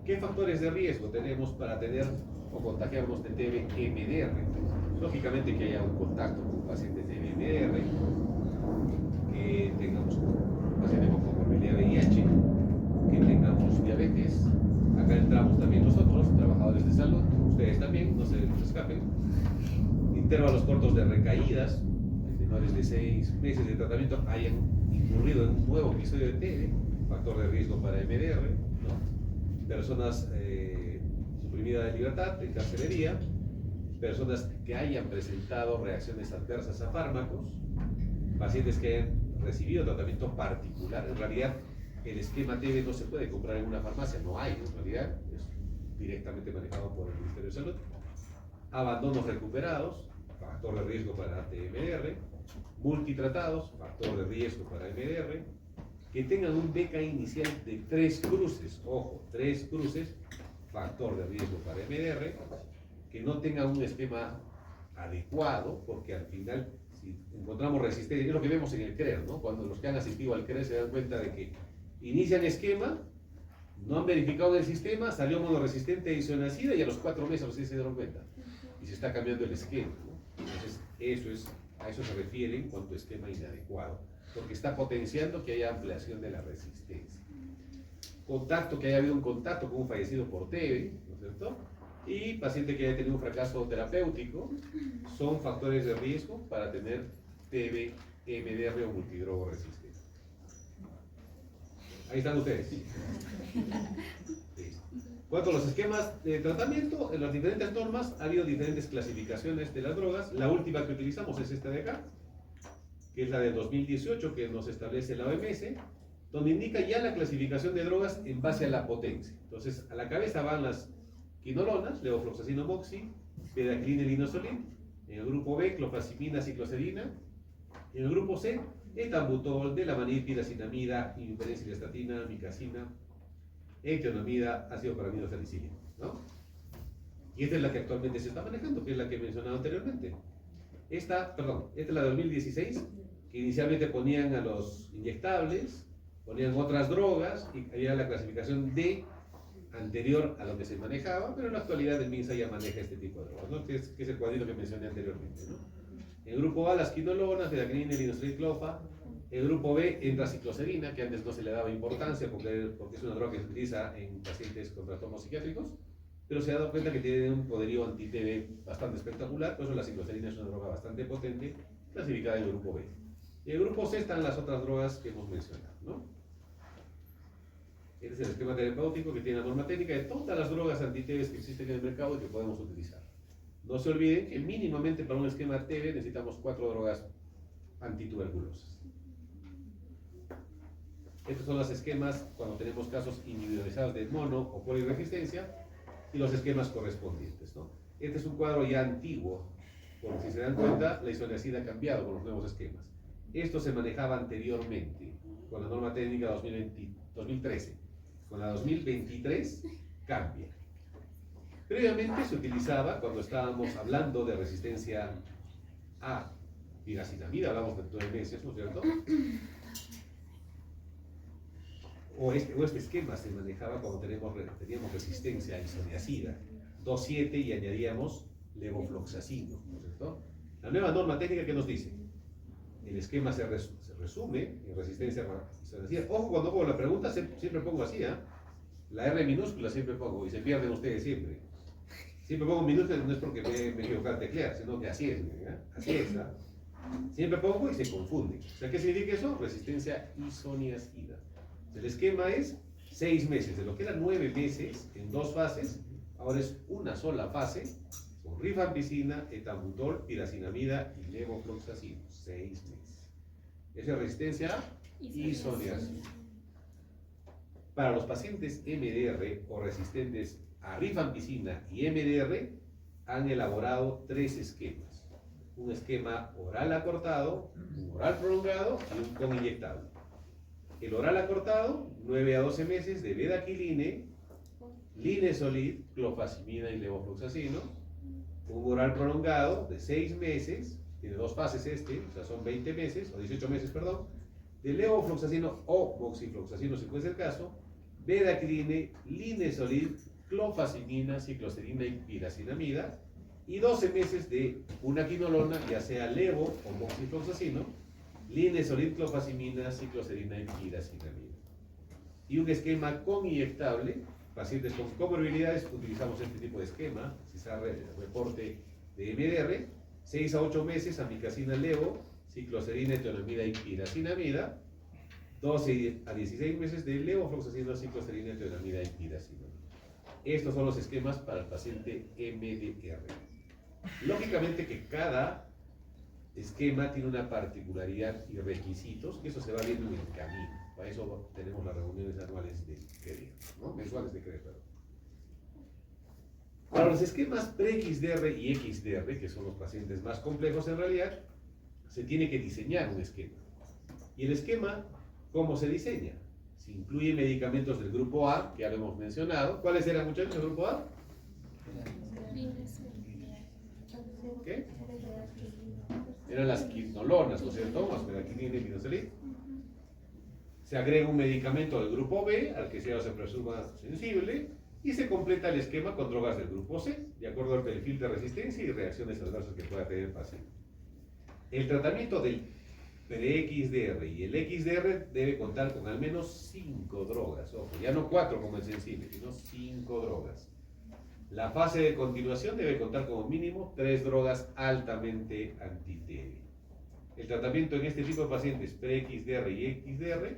Speaker 1: ¿Qué factores de riesgo tenemos para tener o contagiarnos de TB-MDR? Lógicamente que haya un contacto con un paciente TB-MDR, que tengamos un paciente con comorbilidad VIH, que tengamos diabetes. Acá entramos también nosotros, trabajadores de salud, ustedes también, no se escapen. Intervalos cortos de recaídas, menores de 6 meses de tratamiento hayan incurrido en un nuevo episodio de TB, factor de riesgo para MDR, ¿no? Personas suprimidas de libertad, de carcelería, personas que hayan presentado reacciones adversas a fármacos, pacientes que hayan recibido tratamiento particular. En realidad, el esquema TB no se puede comprar en una farmacia, no hay, en realidad es directamente manejado por el Ministerio de Salud. Abandonos recuperados, factor de riesgo para TMDR, multitratados, factor de riesgo para MDR, que tengan un BK inicial de 3 cruces, ojo, 3 cruces, factor de riesgo para MDR, que no tengan un esquema adecuado, porque al final, si encontramos resistencia, es lo que vemos en el CRER, ¿no? Cuando los que han asistido al CRER se dan cuenta de que inician esquema, no han verificado el sistema, salió monoresistente e isonacida y a los 4 meses recién se dieron cuenta. Y se está cambiando el esquema, ¿no? Entonces, a eso se refiere en cuanto a esquema inadecuado, porque está potenciando que haya ampliación de la resistencia. Contacto, que haya habido un contacto con un fallecido por TB, ¿no es cierto? Y paciente que haya tenido un fracaso terapéutico, son factores de riesgo para tener TB, MDR o multidrogo resistente. Ahí están ustedes. Listo. Cuanto a los esquemas de tratamiento, en las diferentes normas ha habido diferentes clasificaciones de las drogas. La última que utilizamos es esta de acá, que es la del 2018, que nos establece la OMS, donde indica ya la clasificación de drogas en base a la potencia. Entonces, a la cabeza van las quinolonas, levofloxacino, moxi, bedaquiline, linosolid. En el grupo B, clofazimina, cicloserina. En el grupo C, etambutol, delamanid, piracinamida, imipenicilestatina, micacina, etionamida, ácido paramido salicílico, ¿no? Y esta es la que actualmente se está manejando, que es la que he mencionado anteriormente. Esta es la de 2016, que inicialmente ponían a los inyectables, ponían otras drogas, y había la clasificación D anterior a lo que se manejaba, pero en la actualidad el MINSA ya maneja este tipo de drogas, ¿no? que es el cuadrito que mencioné anteriormente, ¿no? En el grupo A, las quinolonas, bedaquiline, linosolid, clofa. En el grupo B, entra cicloserina, que antes no se le daba importancia porque es una droga que se utiliza en pacientes con trastornos psiquiátricos, pero se ha dado cuenta que tiene un poderío anti-TB bastante espectacular, por eso la cicloserina es una droga bastante potente, clasificada en el grupo B. Y en el grupo C están las otras drogas que hemos mencionado, ¿no? Este es el esquema terapéutico que tiene la norma técnica de todas las drogas anti-TB que existen en el mercado y que podemos utilizar. No se olviden que mínimamente para un esquema TB necesitamos 4 drogas antituberculosas. Estos son los esquemas cuando tenemos casos individualizados de mono o poliresistencia y los esquemas correspondientes, ¿no? Este es un cuadro ya antiguo, porque si se dan cuenta, la isoniazida ha cambiado con los nuevos esquemas. Esto se manejaba anteriormente con la norma técnica 2013. Con la 2023 cambia. Previamente se utilizaba, cuando estábamos hablando de resistencia a piracinamida, hablamos de 9 meses, ¿no es cierto? O este esquema se manejaba cuando teníamos resistencia a isoniazida, 2,7 y añadíamos levofloxacino, ¿no es cierto? La nueva norma técnica, ¿qué nos dice? El esquema se resume en resistencia a isoniazida. Ojo, cuando pongo la pregunta, siempre pongo así, ¿eh? La R minúscula siempre pongo, y se pierden ustedes siempre. Siempre pongo minúscula, no es porque me equivoqué al teclear, sino que así es, ¿eh? Así es, ¿eh? Siempre pongo y se confunde. O sea, ¿qué significa eso? Resistencia isoniazida. El esquema es 6 meses, de lo que eran 9 meses en 2 fases, ahora es una sola fase, con rifampicina, etambutol, piracinamida y levofloxacino, 6 meses. Esa es resistencia isoniazida. Para los pacientes MDR o resistentes a rifampicina y MDR, han elaborado 3 esquemas. Un esquema oral acortado, un oral prolongado y un con inyectable. El oral acortado, 9 a 12 meses de bedaquiline, linesolid, clofazimina y levofloxacino. Un oral prolongado de 6 meses, tiene 2 fases o sea, son 20 meses, o 18 meses, perdón, de levofloxacino o moxifloxacino, si fuese el caso, bedaquiline, linesolid, clofazimina, cicloserina y piracinamida, y 12 meses de una quinolona, ya sea levo o moxifloxacino, linesolid, clofazimina, cicloserina y piracinamida. Y un esquema con inyectable, pacientes con comorbilidades, utilizamos este tipo de esquema, si se reporte de MDR, 6 a 8 meses, amicacina, levo, cicloserina, etionamida y piracinamida, 12 a 16 meses de levofloxacino, cicloserina, etionamida y piracinamida. Estos son los esquemas para el paciente MDR. Lógicamente que cada esquema tiene una particularidad y requisitos, que eso se va viendo en el camino. Para eso tenemos las reuniones anuales de CREA, ¿no? Mensuales de CREA, perdón. Para los esquemas pre-XDR y XDR, que son los pacientes más complejos en realidad, se tiene que diseñar un esquema. Y el esquema, ¿cómo se diseña? Se incluye medicamentos del grupo A, que ya lo hemos mencionado. ¿Cuáles eran, muchachos, del grupo A? ¿Qué? eran las quinolonas, ¿no es cierto? Más medaquilina y minoxidil. Se agrega un medicamento del grupo B, al que se presuma sensible, y se completa el esquema con drogas del grupo C, de acuerdo al perfil de resistencia y reacciones adversas que pueda tener el paciente. El tratamiento del pre-XDR y el XDR debe contar con al menos 5 drogas, ojo, ya no 4 como el sensible, sino 5 drogas. La fase de continuación debe contar como mínimo 3 drogas altamente anti-TB. El tratamiento en este tipo de pacientes pre-XDR y XDR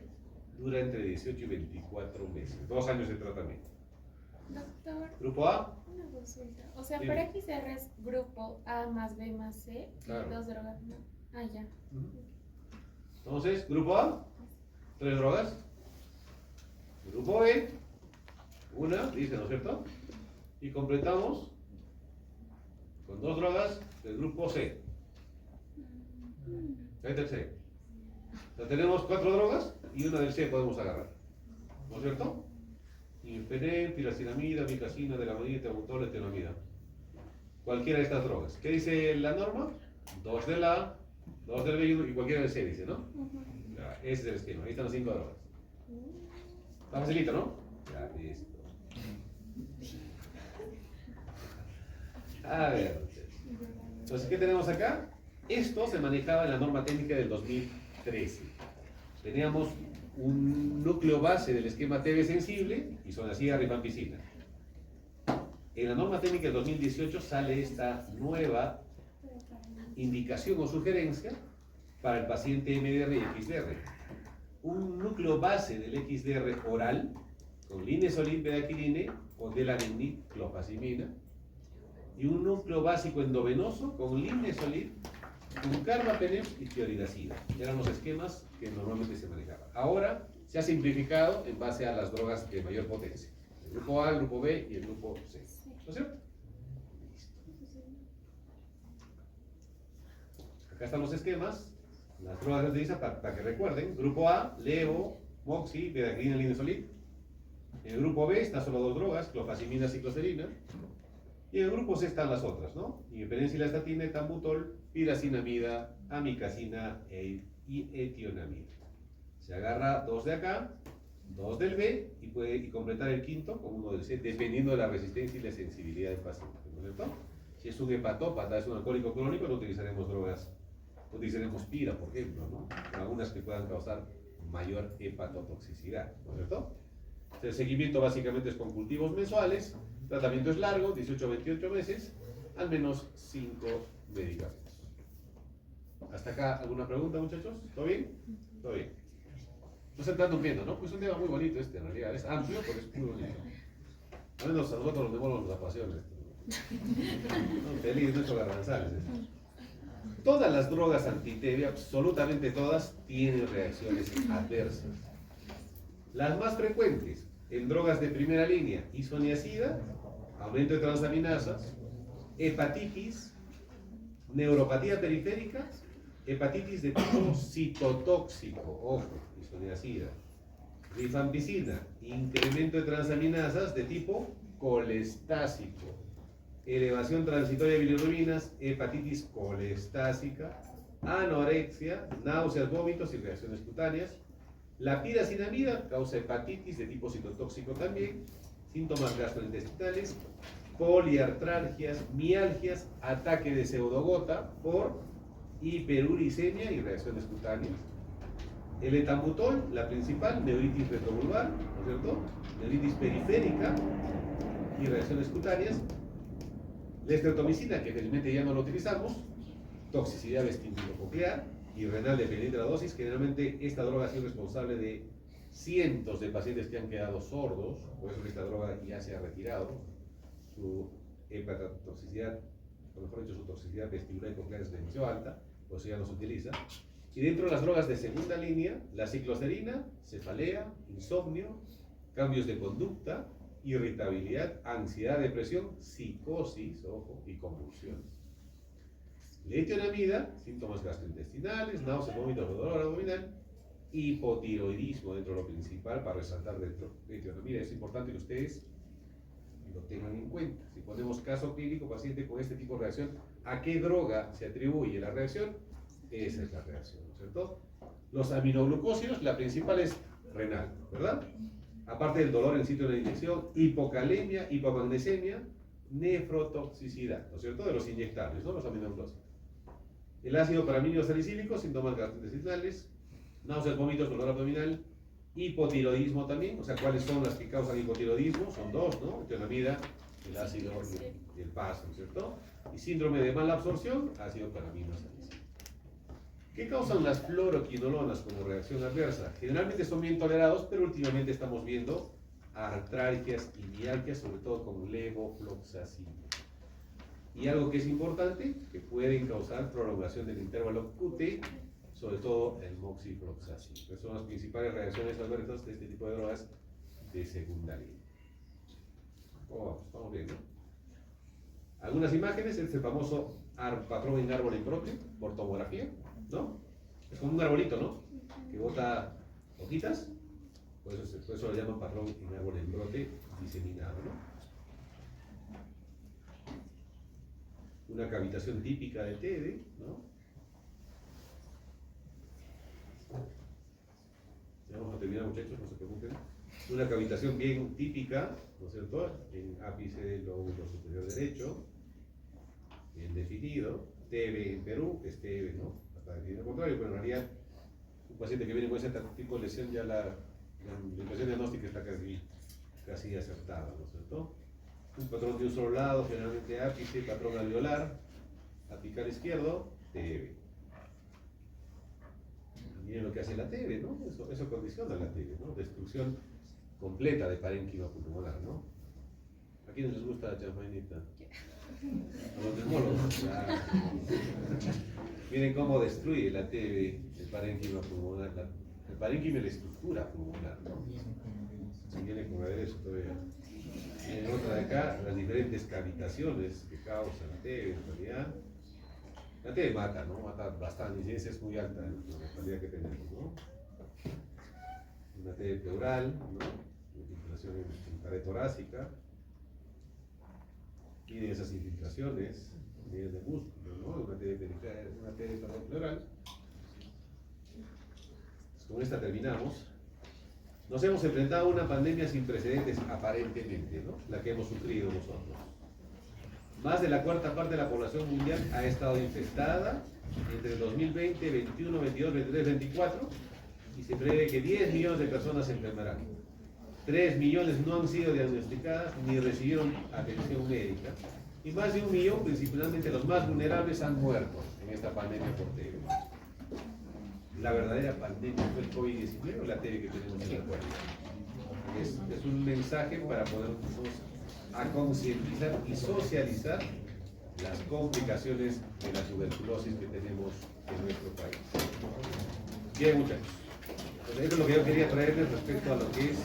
Speaker 1: dura entre 18 y 24 meses, 2 años de tratamiento.
Speaker 2: Doctor,
Speaker 1: Grupo A.
Speaker 2: una consulta. O sea,
Speaker 1: Dime.
Speaker 2: para XR es grupo A más B más C,
Speaker 1: Claro.
Speaker 2: y 2 drogas más. Ah, ya.
Speaker 1: Entonces, grupo A, 3 drogas. Grupo B, una, dice, ¿no es cierto? Y completamos con 2 drogas del grupo C. Ahí está el C. Ya tenemos 4 drogas y una del C podemos agarrar. ¿No es cierto? Infenen, tiracinamida, micacina, delamanida, terbutol, etenamida. Cualquiera de estas drogas. ¿Qué dice la norma? 2 del A, 2 del B y cualquiera del C, dice, ¿no? Ya, ese es el esquema. Ahí están las 5 drogas. Está facilito, ¿no? Ya, listo. A ver. Entonces, ¿qué tenemos acá? Esto se manejaba en la norma técnica del 2013. Teníamos un núcleo base del esquema TB sensible, isoniazida, rifampicina. En la norma técnica del 2018 sale esta nueva indicación o sugerencia para el paciente MDR y XDR. Un núcleo base del XDR oral con linezolid, bedaquiline o delalenid, clofazimina, y un núcleo básico endovenoso con linezolid, con carbapenem y fluoridacina. Eran los esquemas que normalmente se manejaban. Ahora se ha simplificado en base a las drogas de mayor potencia. El grupo A, el grupo B y el grupo C. ¿No es cierto? Acá están los esquemas, las drogas que se utilizan para que recuerden. Grupo A, levo, moxi, bedaquiline, linezolid. En el grupo B están solo 2 drogas, clofazimina, cicloserina. Y en el grupo C están las otras, ¿no? Penicilestatina, etambutol, piracinamida, amicacina y etionamida. Se agarra 2 de acá, 2 del B y puede completar el quinto con 1 del C, dependiendo de la resistencia y la sensibilidad del paciente, ¿no es cierto? Si es un hepatópata, es un alcohólico crónico, no utilizaremos drogas, utilizaremos pira, por ejemplo, ¿no? Algunas que puedan causar mayor hepatotoxicidad, ¿no es cierto? El seguimiento básicamente es con cultivos mensuales. El tratamiento es largo, 18 a 28 meses, al menos 5 medicamentos. ¿Hasta acá alguna pregunta, muchachos? ¿Todo bien? ¿Todo bien? No se están durmiendo, ¿no? Pues es un tema muy bonito este, en realidad. Es amplio, pero es muy bonito. Al menos a nosotros los demonios nos apasiona esto. No, feliz, nuestro garbanzales. Todas las drogas anti-TB, absolutamente todas, tienen reacciones adversas. Las más frecuentes en drogas de primera línea, isoniazida, aumento de transaminasas, hepatitis, neuropatía periférica, hepatitis de tipo citotóxico, ojo, isoniazida, rifampicina, incremento de transaminasas de tipo colestásico, elevación transitoria de bilirrubinas, hepatitis colestásica, anorexia, náuseas, vómitos y reacciones cutáneas. La piracinamida causa hepatitis de tipo citotóxico también, síntomas gastrointestinales, poliartralgias, mialgias, ataque de pseudogota por hiperuricemia y reacciones cutáneas. El etambutol, la principal, neuritis retrovulvar, ¿no es cierto? Neuritis periférica y reacciones cutáneas. La estreptomicina, que felizmente ya no lo utilizamos, toxicidad vestíbulo-coclear y renal dependiente de la dosis. Generalmente esta droga ha sido responsable de cientos de pacientes que han quedado sordos, por eso que esta droga ya se ha retirado. Su hepatotoxicidad, o mejor dicho, su toxicidad vestibular y coclear es demasiado alta, por eso ya no se utiliza. Y dentro de las drogas de segunda línea, la cicloserina, cefalea, insomnio, cambios de conducta, irritabilidad, ansiedad, depresión, psicosis, ojo, y convulsiones. La etionamida, síntomas gastrointestinales, náuseas, vómitos, dolor abdominal, hipotiroidismo dentro de lo principal, para resaltar dentro de etionamida. Es importante que ustedes lo tengan en cuenta. Si ponemos caso clínico, paciente con este tipo de reacción, ¿a qué droga se atribuye la reacción? Esa es la reacción, ¿no es cierto? Los aminoglucósidos, la principal es renal, ¿verdad? Aparte del dolor en sitio de la inyección, hipocalemia, hipomagnesemia, nefrotoxicidad, ¿no es cierto? De los inyectables, ¿no? Los aminoglucósidos. El ácido paraminio salicílico, síntomas gastrointestinales, náuseas, vómitos, dolor abdominal, hipotiroidismo también, o sea, ¿cuáles son las que causan hipotiroidismo? Son dos, ¿no? Etionamida, el ácido y el PAS, ¿no es cierto? Y síndrome de mala absorción, ácido paraminio salicílico. ¿Qué causan las fluoroquinolonas como reacción adversa? Generalmente son bien tolerados, pero últimamente estamos viendo artralgias y mialgias, sobre todo con levofloxacina. Y algo que es importante, que pueden causar prolongación del intervalo QT, sobre todo el moxifloxacin. Esas son las principales reacciones adversas de este tipo de drogas de secundaria. Oh, estamos viendo. Algunas imágenes, este famoso patrón en árbol en brote, por tomografía, ¿no? Es como un arbolito, ¿no? Que bota hojitas, por eso lo llaman patrón en árbol en brote diseminado, ¿no? Una cavitación típica del TED, ¿no? Ya vamos a terminar, muchachos, no se preocupen. Una cavitación bien típica, ¿no es cierto? En ápice del lóbulo superior derecho, bien definido. TB en Perú es TB, ¿no? Hasta definido lo contrario, pero en realidad, un paciente que viene con ese tipo de lesión, ya la impresión diagnóstica está casi acertada, ¿no es cierto? Un patrón de un solo lado, generalmente ápice, patrón alveolar, apical izquierdo, TB. Miren lo que hace la TB, ¿no? Eso condiciona la TB, ¿no? Destrucción completa de parénquima pulmonar, ¿no? ¿A quiénes les gusta la champañita? A los neumólogos. Miren cómo destruye la TB el parénquima pulmonar. El parénquima es la estructura pulmonar, ¿no? Si viene con aderezo todavía. Y en otra de acá, las diferentes cavitaciones que causa la TB en realidad. La TB mata, ¿no? Mata bastante, la incidencia es muy alta en la mortalidad que tenemos, ¿no? Una TB pleural, ¿no? Infiltración en pared torácica. Miren esas infiltraciones, miren de músculo, ¿no? Una TB periférica, una TB pleural. Pues con esta terminamos. Nos hemos enfrentado a una pandemia sin precedentes, aparentemente, ¿no? La que hemos sufrido nosotros. Más de la cuarta parte de la población mundial ha estado infectada entre el 2020, 21, 22, 23, 24 y se prevé que 10 millones de personas se enfermarán. 3 millones no han sido diagnosticadas ni recibieron atención médica y más de 1 millón, principalmente los más vulnerables, han muerto en esta pandemia por TB. La verdadera pandemia fue el COVID-19 o la TB que tenemos en la cuerpo. Es un mensaje para podernos a concientizar y socializar las complicaciones de la tuberculosis que tenemos en nuestro país. Bien, muchachos. Entonces, esto es lo que yo quería traerles respecto a lo que es